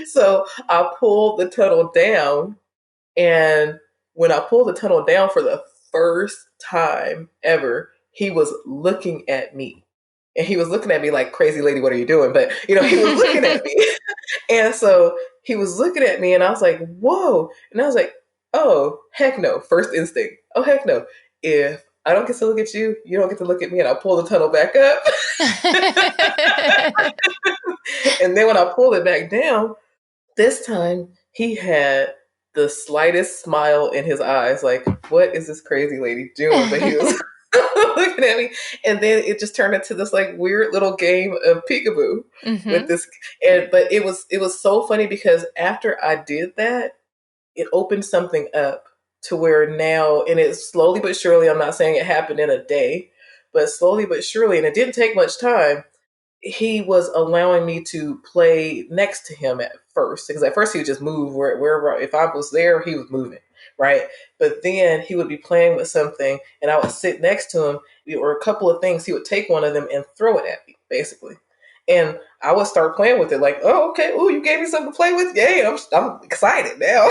so I pulled the tunnel down. And when I pulled the tunnel down for the first time ever, he was looking at me. And he was looking at me like, crazy lady, what are you doing? But, he was looking at me. And so he was looking at me and I was like, whoa. And I was like, oh, heck no. First instinct. Oh, heck no. If I don't get to look at you, you don't get to look at me. And I pull the tunnel back up. And then when I pulled it back down, this time he had the slightest smile in his eyes. Like, what is this crazy lady doing? But he was looking at me. And then it just turned into this like weird little game of peekaboo with this. But it was so funny because after I did that, it opened something up to where now, and it's slowly but surely, I'm not saying it happened in a day, but slowly but surely, and it didn't take much time, he was allowing me to play next to him at first. Because at first he would just move wherever, if I was there, he was moving, right? But then he would be playing with something and I would sit next to him, or a couple of things, he would take one of them and throw it at me, basically. And I would start playing with it like, oh, okay, oh, you gave me something to play with? Yay, I'm excited now.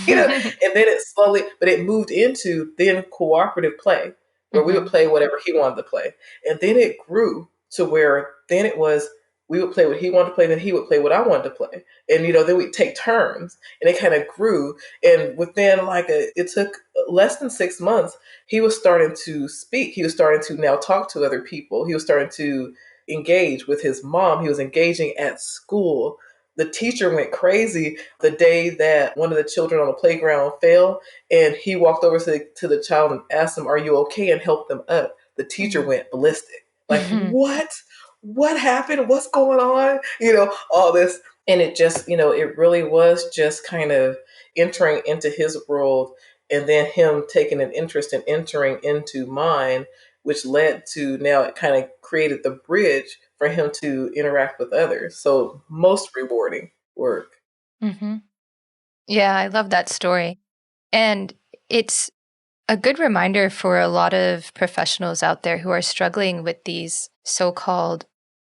And then it slowly, but it moved into then cooperative play where we would play whatever he wanted to play. And then it grew to where then it was we would play what he wanted to play, then he would play what I wanted to play. And then we'd take turns and it kind of grew. And within it took less than 6 months, he was starting to speak. He was starting to now talk to other people. He was starting to engage with his mom. He was engaging at school. The teacher went crazy the day that one of the children on the playground fell, and he walked over to the child and asked him, "Are you okay?" and helped them up. The teacher went ballistic. Like, what? What happened? What's going on? All this. And it just, it really was just kind of entering into his world and then him taking an interest in entering into mine, which led to now it kind of created the bridge for him to interact with others. So most rewarding work. Yeah, I love that story. And it's a good reminder for a lot of professionals out there who are struggling with these so-called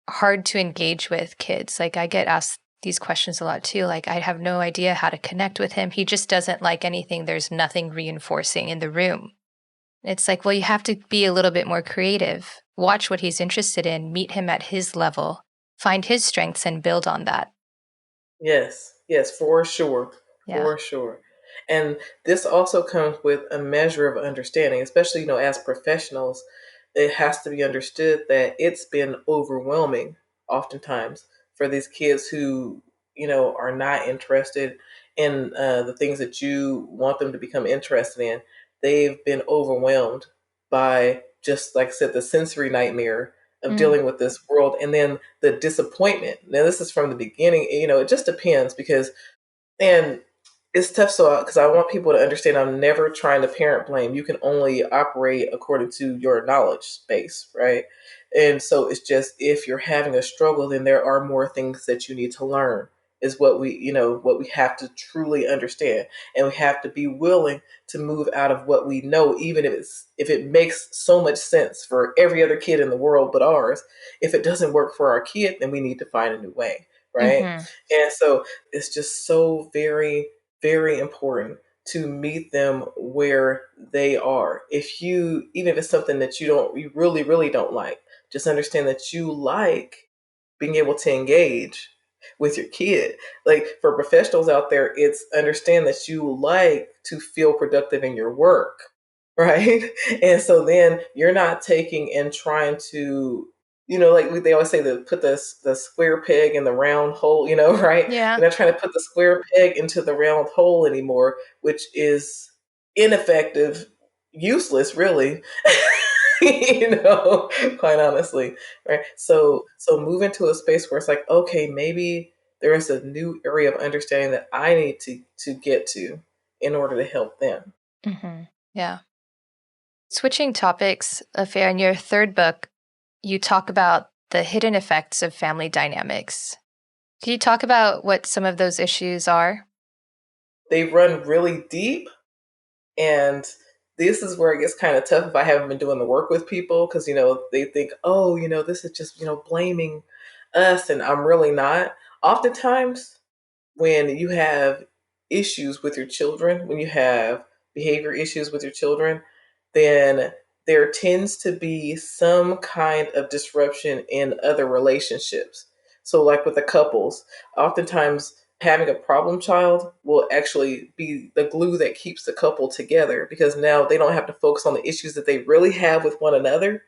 hard to engage with kids. Like I get asked these questions a lot too. Like I have no idea how to connect with him. He just doesn't like anything. There's nothing reinforcing in the room. It's like, well, you have to be a little bit more creative. Watch what he's interested in, meet him at his level, find his strengths and build on that. Yes, for sure. Yeah. For sure. And this also comes with a measure of understanding, especially, as professionals, it has to be understood that it's been overwhelming oftentimes for these kids who, are not interested in the things that you want them to become interested in. They've been overwhelmed by, just like I said, the sensory nightmare of dealing with this world, and then the disappointment. Now, this is from the beginning. It just depends and it's tough. So, because I want people to understand, I'm never trying to parent blame. You can only operate according to your knowledge base, right? And so it's just, if you're having a struggle, then there are more things that you need to learn. Is what we have to truly understand, and we have to be willing to move out of what we know, even if it makes so much sense for every other kid in the world but ours. If it doesn't work for our kid, then we need to find a new way, right? And so it's just so very, very important to meet them where they are. Even if it's something that you really, really don't like, just understand that you like being able to engage with your kid. Like for professionals out there, it's understand that you like to feel productive in your work, right? And so then you're not taking and trying to, like they always say, to put the square peg in the round hole, right? Yeah. You're not trying to put the square peg into the round hole anymore, which is ineffective, useless, really. Quite honestly, right? So move into a space where it's like, okay, maybe there is a new area of understanding that I need to get to in order to help them. Yeah. Switching topics, Affair, in your third book, you talk about the hidden effects of family dynamics. Can you talk about what some of those issues are? They run really deep, and this is where it gets kind of tough if I haven't been doing the work with people, because they think, oh, this is just blaming us, and I'm really not. Oftentimes when you have issues with your children, when you have behavior issues with your children, then there tends to be some kind of disruption in other relationships. So, like with the couples, oftentimes having a problem child will actually be the glue that keeps the couple together, because now they don't have to focus on the issues that they really have with one another.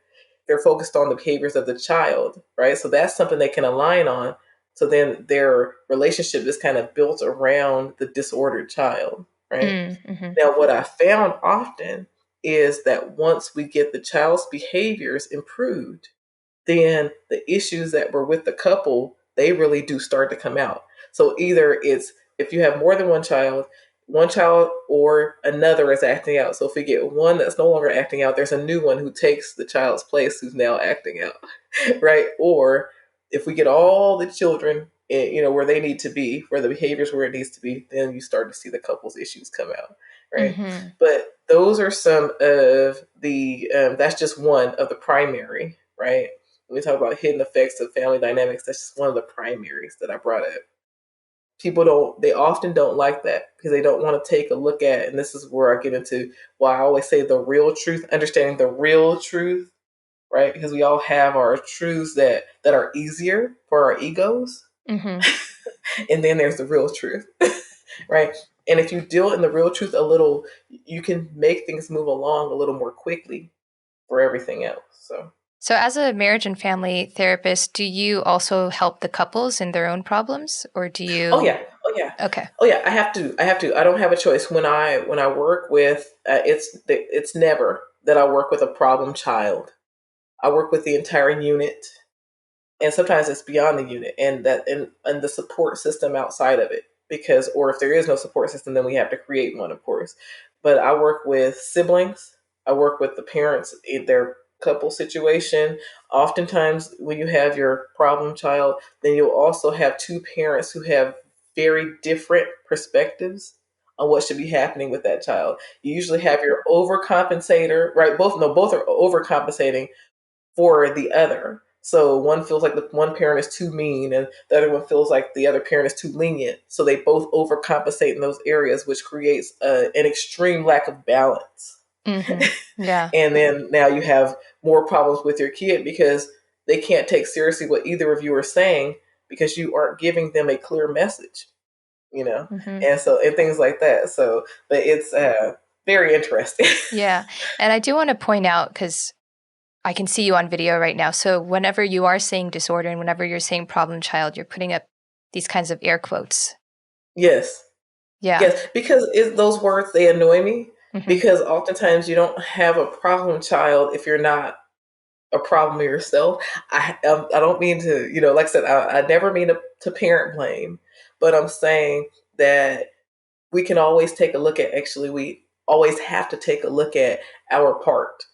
They're focused on the behaviors of the child, right? So that's something they can align on. So then their relationship is kind of built around the disordered child, right? Mm-hmm. Now, what I found often is that once we get the child's behaviors improved, then the issues that were with the couple, they really do start to come out. So either it's if you have more than one child or another is acting out. So if we get one that's no longer acting out, there's a new one who takes the child's place who's now acting out, right? Or if we get all the children, where they need to be, where the behaviors where it needs to be, then you start to see the couple's issues come out, right? Mm-hmm. But those are some of the that's just one of the primary, right? When we talk about hidden effects of family dynamics, that's just one of the primaries that I brought up. They often don't like that because they don't want to take a look at, and this is where I get into why I always say the real truth, understanding the real truth, right? Because we all have our truths that are easier for our egos. Mm-hmm. And then there's the real truth, right? And if you deal in the real truth a little, you can make things move along a little more quickly for everything else. So, as a marriage and family therapist, do you also help the couples in their own problems, or do you? Oh yeah, oh yeah, Okay. oh yeah. I have to. I don't have a choice when I work with. It's never that I work with a problem child. I work with the entire unit, and sometimes it's beyond the unit and the support system outside of it, because or if there is no support system, then we have to create one, of course. But I work with siblings. I work with the parents in their couple situation. Oftentimes when you have your problem child, then you'll also have two parents who have very different perspectives on what should be happening with that child. You usually have your overcompensator, right? Both are overcompensating for the other. So one feels like the one parent is too mean, and the other one feels like the other parent is too lenient. So they both overcompensate in those areas, which creates an extreme lack of balance. Mm-hmm. Yeah. And then now you have more problems with your kid because they can't take seriously what either of you are saying because you aren't giving them a clear message, Mm-hmm. and things like that. So, but it's very interesting. Yeah. And I do want to point out, because I can see you on video right now. So whenever you are saying disorder and whenever you're saying problem child, you're putting up these kinds of air quotes. Yes. Yeah. Yes, because those words, they annoy me, Mm-hmm. because oftentimes you don't have a problem child if you're not a problem yourself. I don't mean to, like I said, I never mean to parent blame, but I'm saying that we can always take a look at, actually, we always have to take a look at our part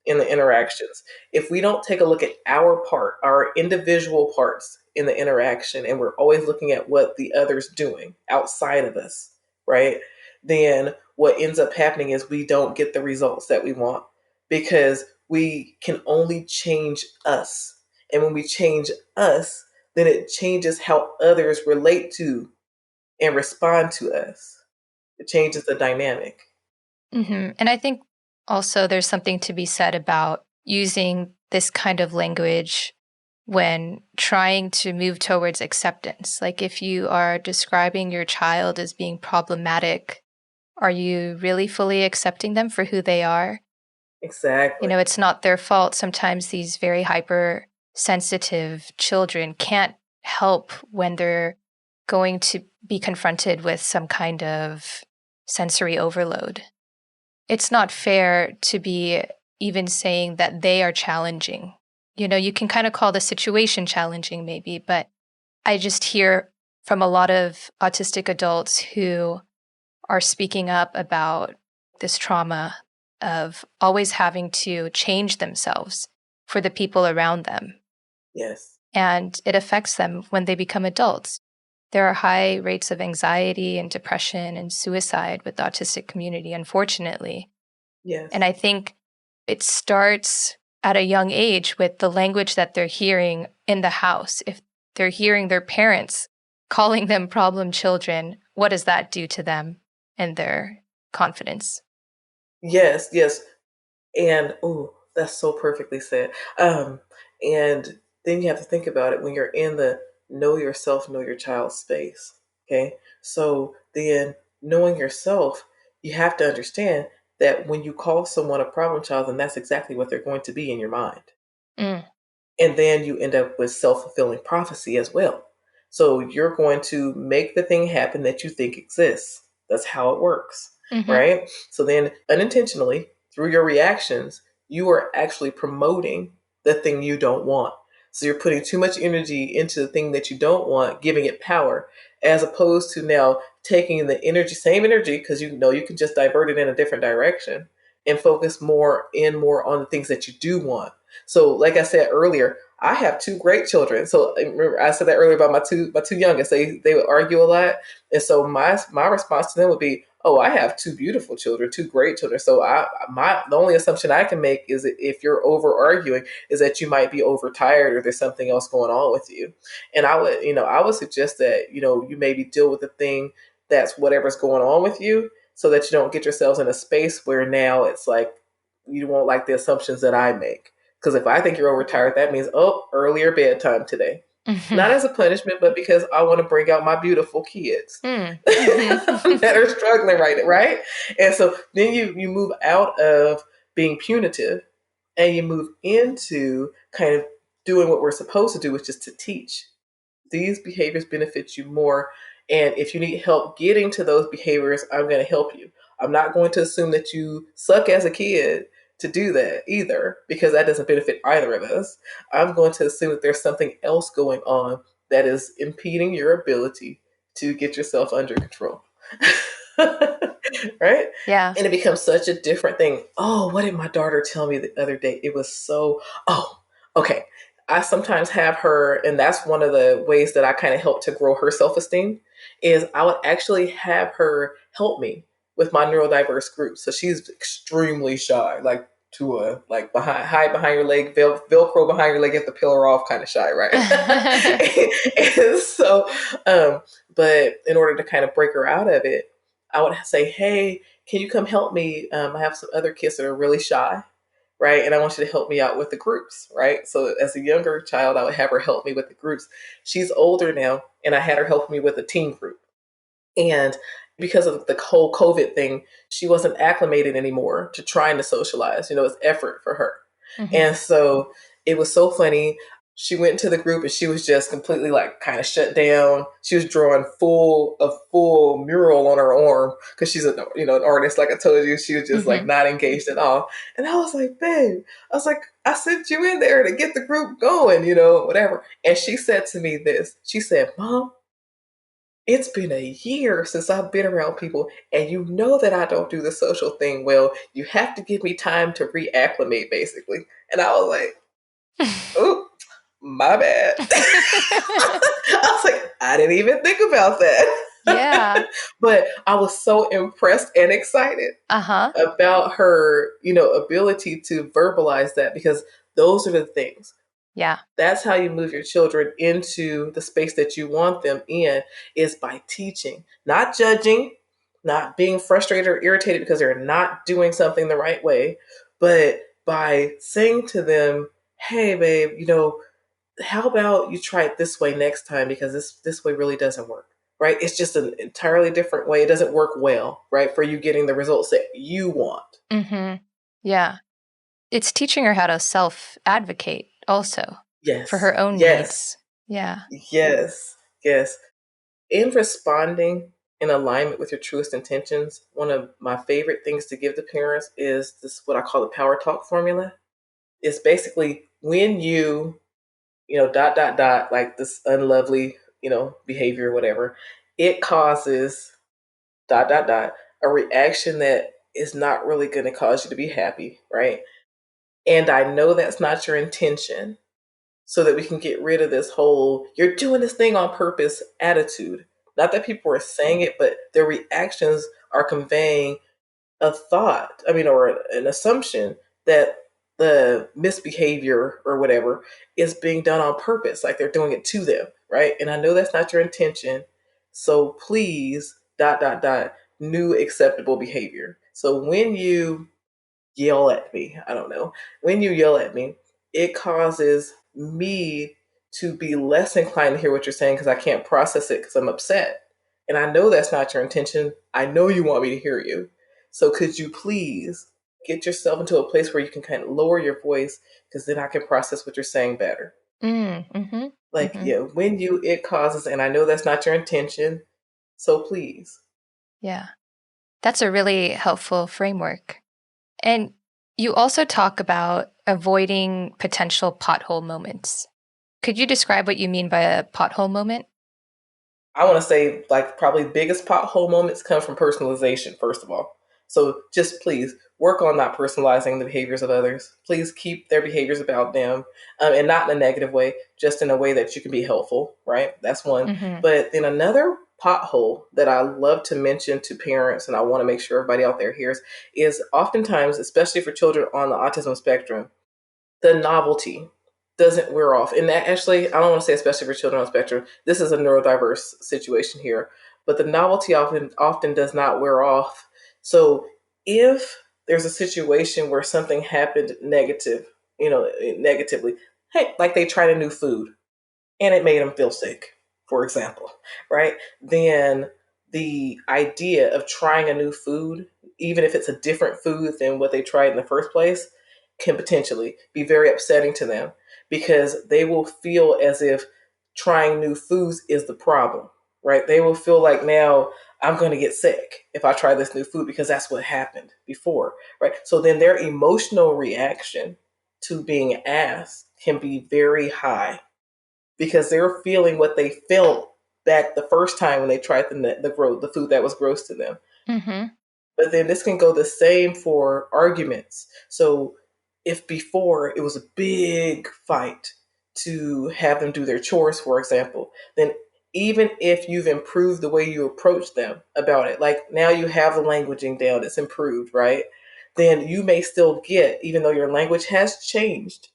in the interactions. If we don't take a look at our part, our individual parts in the interaction, and we're always looking at what the other's doing outside of us, right? Then what ends up happening is we don't get the results that we want, because we can only change us. And when we change us, then it changes how others relate to and respond to us. It changes the dynamic. Mm-hmm. And I think also there's something to be said about, using this kind of language when trying to move towards acceptance? Like if you are describing your child as being problematic, are you really fully accepting them for who they are? Exactly. It's not their fault. Sometimes these very hypersensitive children can't help when they're going to be confronted with some kind of sensory overload. It's not fair to be even saying that they are challenging. You can kind of call the situation challenging maybe, but I just hear from a lot of autistic adults who are speaking up about this trauma of always having to change themselves for the people around them. Yes. And it affects them when they become adults. There are high rates of anxiety and depression and suicide with the autistic community, unfortunately. Yes. And I think it starts at a young age with the language that they're hearing in the house. If they're hearing their parents calling them problem children, what does that do to them and their confidence? Yes, yes. And that's so perfectly said. And then you have to think about it when you're in the know yourself, know your child space. Okay. So then knowing yourself, you have to understand that when you call someone a problem child, then that's exactly what they're going to be in your mind. Mm. And then you end up with self-fulfilling prophecy as well. So you're going to make the thing happen that you think exists. That's how it works, Mm-hmm. right? So then unintentionally, through your reactions, you are actually promoting the thing you don't want. So you're putting too much energy into the thing that you don't want, giving it power, as opposed to now taking the energy, same energy, because you know you can just divert it in a different direction and focus more on the things that you do want. So, like I said earlier, I have two great children. So remember, I said that earlier about my two youngest. They would argue a lot, and so my response to them would be, "Oh, I have two beautiful children, two great children." So the only assumption I can make is that if you're over arguing, is that you might be overtired or there's something else going on with you. And I would suggest that you maybe deal with the thing that's whatever's going on with you, so that you don't get yourselves in a space where now it's like you won't like the assumptions that I make. Because if I think you're overtired, that means, earlier bedtime today. Mm-hmm. Not as a punishment, but because I want to bring out my beautiful kids Mm-hmm. that are struggling right? And so then you move out of being punitive and you move into kind of doing what we're supposed to do, which is to teach. These behaviors benefit you more. And if you need help getting to those behaviors, I'm going to help you. I'm not going to assume that you suck as a kid to do that either, because that doesn't benefit either of us. I'm going to assume that there's something else going on that is impeding your ability to get yourself under control. Right? Yeah. And it becomes such a different thing. Oh, what did my daughter tell me the other day? It was so, okay. I sometimes have her, and that's one of the ways that I kind of help to grow her self-esteem, is I would actually have her help me with my neurodiverse group. So she's extremely shy, like to a hide behind your leg, Velcro behind your leg, get the pillar off kind of shy, right? And so, but in order to kind of break her out of it, I would say, hey, can you come help me? I have some other kids that are really shy, right? And I want you to help me out with the groups, right? So as a younger child, I would have her help me with the groups. She's older now, and I had her help me with a teen group. And because of the whole COVID thing, she wasn't acclimated anymore to trying to socialize. It's effort for her. Mm-hmm. And so it was so funny. She went into the group and she was just completely like kind of shut down. She was drawing a full mural on her arm because she's an artist. Like I told you, she was just like not engaged at all. And I was like, babe, I sent you in there to get the group going, whatever. And she said to me this. She said, Mom, it's been a year since I've been around people, and you know that I don't do the social thing well. You have to give me time to reacclimate, basically. And I was like, oh, my bad. I was like, I didn't even think about that. Yeah. But I was so impressed and excited about her, ability to verbalize that, because those are the things. Yeah. That's how you move your children into the space that you want them in, is by teaching, not judging, not being frustrated or irritated because they're not doing something the right way, but by saying to them, hey, babe, how about you try it this way next time because this way really doesn't work, right? It's just an entirely different way. It doesn't work well, right, for you getting the results that you want. Mm-hmm. Yeah. It's teaching her how to self-advocate also for Yes, her own yes, needs. Yeah. yes, yes. In responding in alignment with your truest intentions, one of my favorite things to give to parents is this, what I call the power talk formula. It's basically when dot, dot, dot, like this unlovely, behavior, whatever, it causes dot, dot, dot, a reaction that is not really going to cause you to be happy, right? And I know that's not your intention, so that we can get rid of this whole you're doing this thing on purpose attitude. Not that people are saying it, but their reactions are conveying a thought, or an assumption that the misbehavior or whatever is being done on purpose, like they're doing it to them, right? And I know that's not your intention. So please, dot, dot, dot, new acceptable behavior. So when you yell at me, I don't know, when you yell at me, it causes me to be less inclined to hear what you're saying because I can't process it because I'm upset. And I know that's not your intention. I know you want me to hear you. So could you please get yourself into a place where you can kind of lower your voice because then I can process what you're saying better. Mm-hmm. Like, Mm-hmm. yeah, when it causes, and I know that's not your intention. So please. Yeah. That's a really helpful framework. And you also talk about avoiding potential pothole moments. Could you describe what you mean by a pothole moment? I want to say, like, probably biggest pothole moments come from personalization, first of all. So just please work on not personalizing the behaviors of others. Please keep their behaviors about them, and not in a negative way, just in a way that you can be helpful, right? That's one. Mm-hmm. But then another pothole that I love to mention to parents, and I want to make sure everybody out there hears, is oftentimes, especially for children on the autism spectrum, the novelty doesn't wear off. And that actually, I don't want to say especially for children on the spectrum, this is a neurodiverse situation here, but the novelty often does not wear off. So if there's a situation where something happened negatively, hey, like they tried a new food and it made them feel sick, for example, right? Then the idea of trying a new food, even if it's a different food than what they tried in the first place, can potentially be very upsetting to them because they will feel as if trying new foods is the problem, right? They will feel like now I'm going to get sick if I try this new food because that's what happened before, right? So then their emotional reaction to being asked can be very high because they're feeling what they felt back the first time when they tried the food that was gross to them. Mm-hmm. But then this can go the same for arguments. So if before it was a big fight to have them do their chores, for example, then even if you've improved the way you approach them about it, like now you have the languaging down, it's improved, right? Then you may still get, even though your language has changed,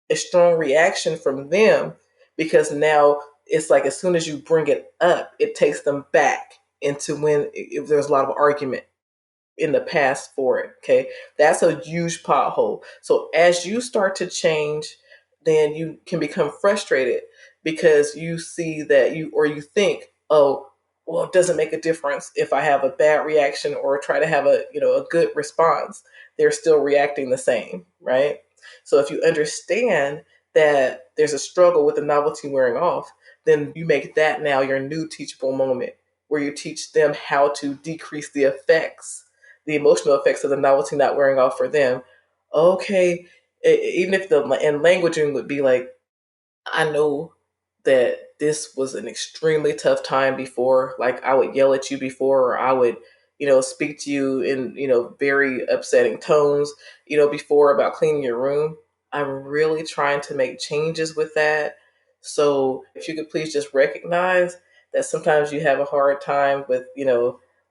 a strong reaction from them because now it's like as soon as you bring it up, it takes them back into when if there's a lot of argument in the past for it. Okay. That's a huge pothole. So as you start to change, then you can become frustrated because you see that you think, oh, well, it doesn't make a difference if I have a bad reaction or try to have a good response. They're still reacting the same, right? So if you understand that there's a struggle with the novelty wearing off, then you make that now your new teachable moment where you teach them how to decrease the emotional effects of the novelty not wearing off for them. Okay, even if the and languaging would be like, I know that this was an extremely tough time before. Like I would yell at you before, or I would, speak to you in, very upsetting tones, before about cleaning your room. I'm really trying to make changes with that. So if you could please just recognize that sometimes you have a hard time with,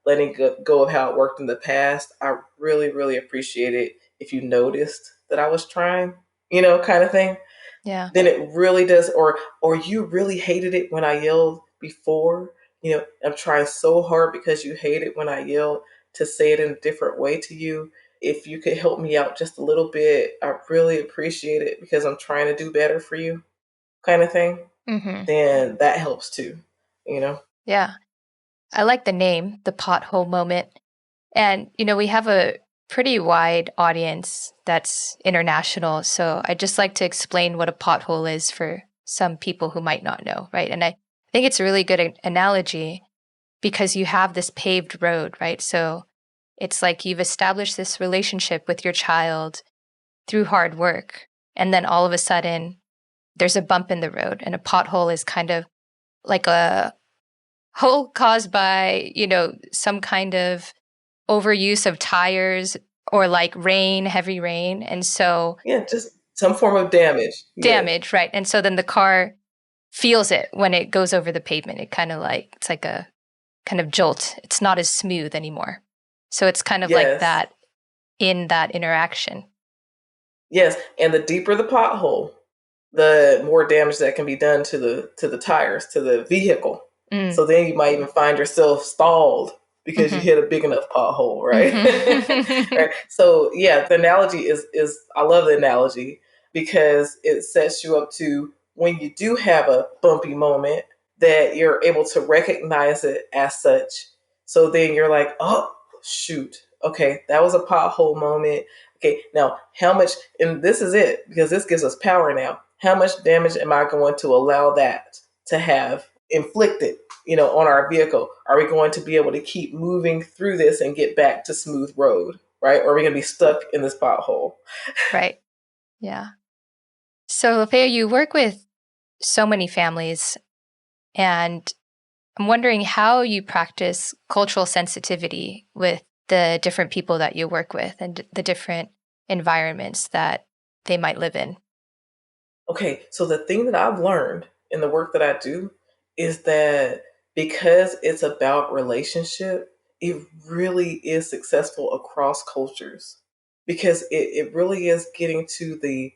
letting go of how it worked in the past. I really, really appreciate it if you noticed that I was trying, kind of thing. Yeah. Then it really does, or you really hated it when I yelled before. I'm trying so hard because you hate it when I yelled to say it in a different way to you. if you could help me out just a little bit, I really appreciate it because I'm trying to do better for you, kind of thing, then that helps too, you know? Yeah. I like the name, the Pothole Moment. And, we have a pretty wide audience that's international. So I'd just like to explain what a pothole is for some people who might not know, right? And I think it's a really good analogy because you have this paved road, right? So it's like you've established this relationship with your child through hard work. And then all of a sudden, there's a bump in the road, and a pothole is kind of like a hole caused by, some kind of overuse of tires or like rain, heavy rain. And so Yeah, just some form of damage. Yes. damage, right? And so then the car feels it when it goes over the pavement. It's like a kind of jolt. It's not as smooth anymore. So it's kind of like Yes. that in that interaction. Yes. And the deeper the pothole, the more damage that can be done to the tires, to the vehicle. So then you might even find yourself stalled because you hit a big enough pothole, right? Right. So yeah, the analogy is I love the analogy because it sets you up to when you do have a bumpy moment that you're able to recognize it as such. So then you're like, oh shoot, okay, that was a pothole moment. Okay, now how much, and this is it because this gives us power now. How much damage am I going to allow that to have inflicted, on our vehicle? Are we going to be able to keep moving through this and get back to smooth road, right? Or are we going to be stuck in this pothole? Right. Yeah. So, Lafaya, you work with so many families, and I'm wondering how you practice cultural sensitivity with the different people that you work with and the different environments that they might live in. Okay, so the thing that I've learned in the work that I do is that because it's about relationship, it really is successful across cultures because it really is getting to the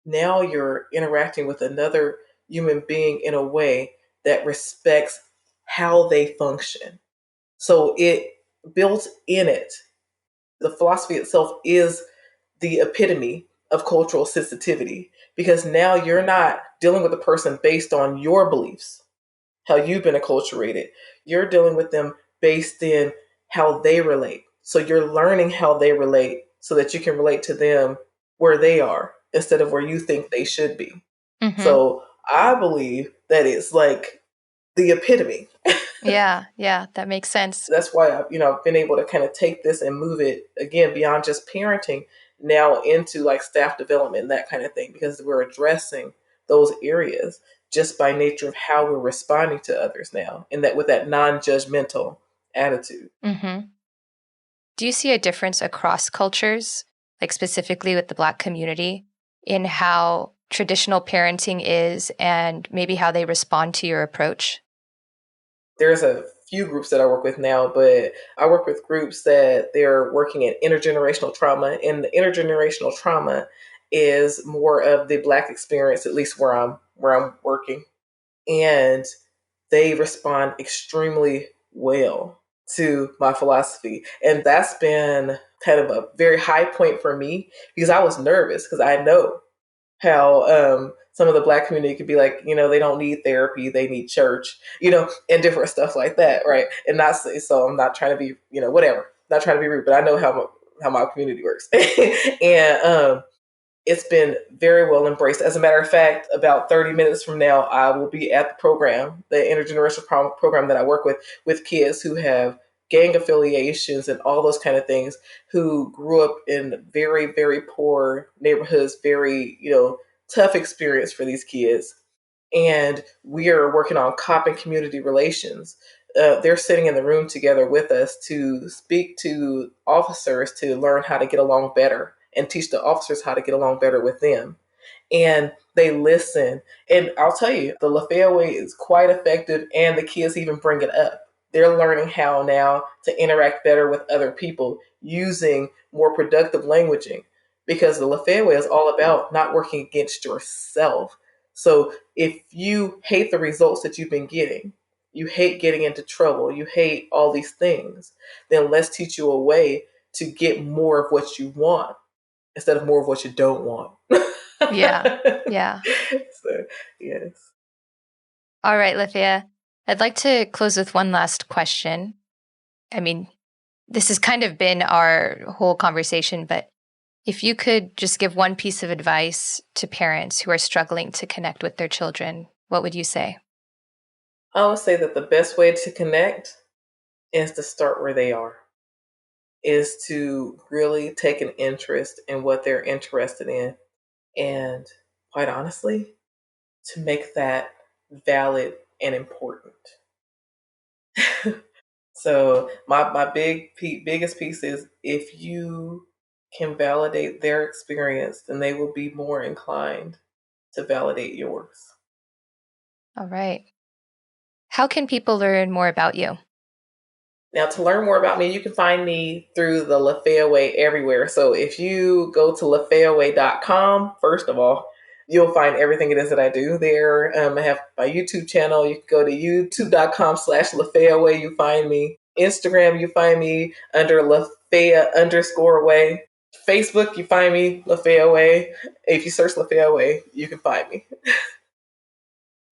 now you're interacting with another human being in a way that respects how they function. So it built in it, the philosophy itself is the epitome of cultural sensitivity because now you're not dealing with a person based on your beliefs, how you've been acculturated. You're dealing with them based in how they relate. So you're learning how they relate so that you can relate to them where they are instead of where you think they should be. So I believe that it's like the epitome. Yeah, that makes sense. That's why I've been able to kind of take this and move it again beyond just parenting now into like staff development and that kind of thing because we're addressing those areas just by nature of how we're responding to others now and that with that non-judgmental attitude. Do you see a difference across cultures, like specifically with the Black community, in how traditional parenting is and maybe how they respond to your approach? There's a few groups that I work with now, but I work with groups that they're working in intergenerational trauma, and the intergenerational trauma is more of the Black experience, at least where I'm working, and they respond extremely well to my philosophy, and that's been kind of a very high point for me because I was nervous because I know how some of the Black community could be like, they don't need therapy, they need church, and different stuff like that, right? And not so I'm not trying to be, whatever, not trying to be rude, but I know how my community works, and it's been very well embraced. As a matter of fact, about 30 minutes from now, I will be at the program, the intergenerational program that I work with kids who have gang affiliations and all those kind of things, who grew up in very, very poor neighborhoods, very, tough experience for these kids. And we are working on cop and community relations. They're sitting in the room together with us to speak to officers to learn how to get along better and teach the officers how to get along better with them. And they listen. And I'll tell you, the Lafaya Way is quite effective, and the kids even bring it up. They're learning how now to interact better with other people using more productive languaging because the Lafaya Way is all about not working against yourself. So if you hate the results that you've been getting, you hate getting into trouble, you hate all these things, then let's teach you a way to get more of what you want instead of more of what you don't want. Yeah. So, yes. All right, Lafaya. I'd like to close with one last question. I mean, this has kind of been our whole conversation, but if you could just give one piece of advice to parents who are struggling to connect with their children, what would you say? I would say that the best way to connect is to start where they are, is to really take an interest in what they're interested in. And quite honestly, to make that valid and important. So my biggest piece is, if you can validate their experience, then they will be more inclined to validate yours. All right. How can people learn more about you? Now, to learn more about me, you can find me through the Lafaya Way everywhere. So if you go to lafayaway.com, first of all, you'll find everything it is that I do there. I have my YouTube channel. You can go to youtube.com/LafayaWay. You find me. Instagram, you find me under Lafaya_Way. Facebook, you find me Lafaya Way. If you search Lafaya Way, you can find me.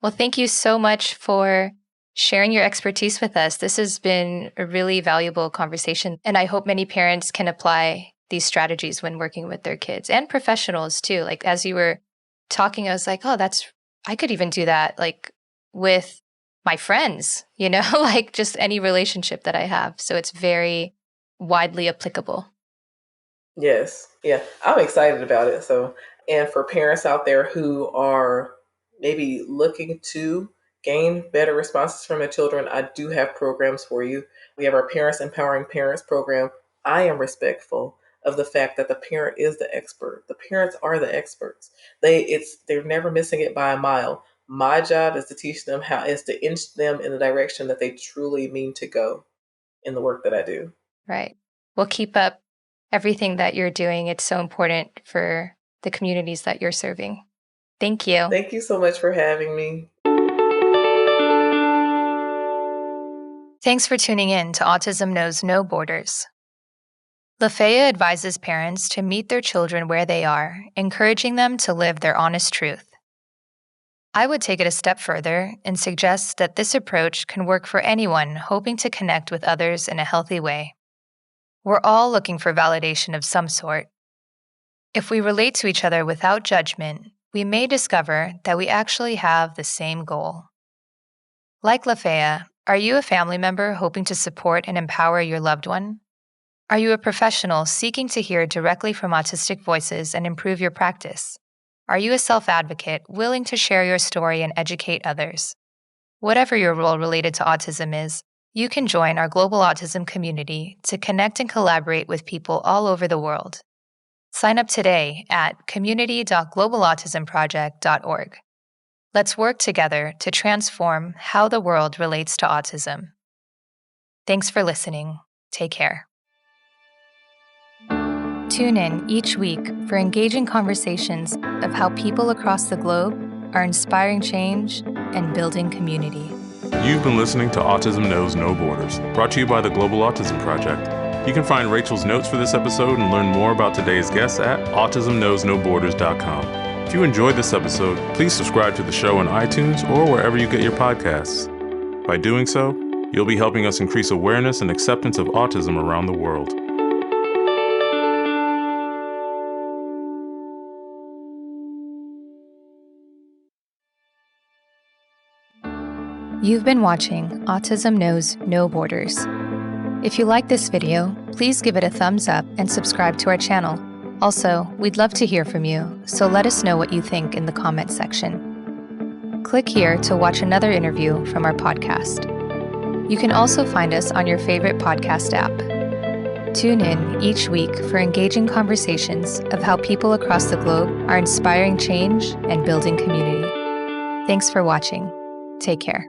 Well, thank you so much for sharing your expertise with us. This has been a really valuable conversation, and I hope many parents can apply these strategies when working with their kids, and professionals too. Like, as you were talking, I was like, oh, I could even do that, like with my friends, like just any relationship that I have. So it's very widely applicable. Yes. Yeah. I'm excited about it. So, and for parents out there who are maybe looking to gain better responses from their children, I do have programs for you. We have our Parents Empowering Parents program. I am respectful of the fact that the parent is the expert. The parents are the experts. They're never missing it by a mile. My job is to teach them is to inch them in the direction that they truly mean to go in the work that I do. Right. Well, keep up everything that you're doing. It's so important for the communities that you're serving. Thank you. Thank you so much for having me. Thanks for tuning in to Autism Knows No Borders. Lafaya advises parents to meet their children where they are, encouraging them to live their honest truth. I would take it a step further and suggest that this approach can work for anyone hoping to connect with others in a healthy way. We're all looking for validation of some sort. If we relate to each other without judgment, we may discover that we actually have the same goal. Like Lafaya, are you a family member hoping to support and empower your loved one? Are you a professional seeking to hear directly from autistic voices and improve your practice? Are you a self-advocate willing to share your story and educate others? Whatever your role related to autism is, you can join our global autism community to connect and collaborate with people all over the world. Sign up today at community.globalautismproject.org. Let's work together to transform how the world relates to autism. Thanks for listening. Take care. Tune in each week for engaging conversations of how people across the globe are inspiring change and building community. You've been listening to Autism Knows No Borders, brought to you by the Global Autism Project. You can find Rachel's notes for this episode and learn more about today's guests at autismknowsnoborders.com. If you enjoyed this episode, please subscribe to the show on iTunes or wherever you get your podcasts. By doing so, you'll be helping us increase awareness and acceptance of autism around the world. You've been watching Autism Knows No Borders. If you like this video, please give it a thumbs up and subscribe to our channel. Also, we'd love to hear from you, so let us know what you think in the comment section. Click here to watch another interview from our podcast. You can also find us on your favorite podcast app. Tune in each week for engaging conversations of how people across the globe are inspiring change and building community. Thanks for watching. Take care.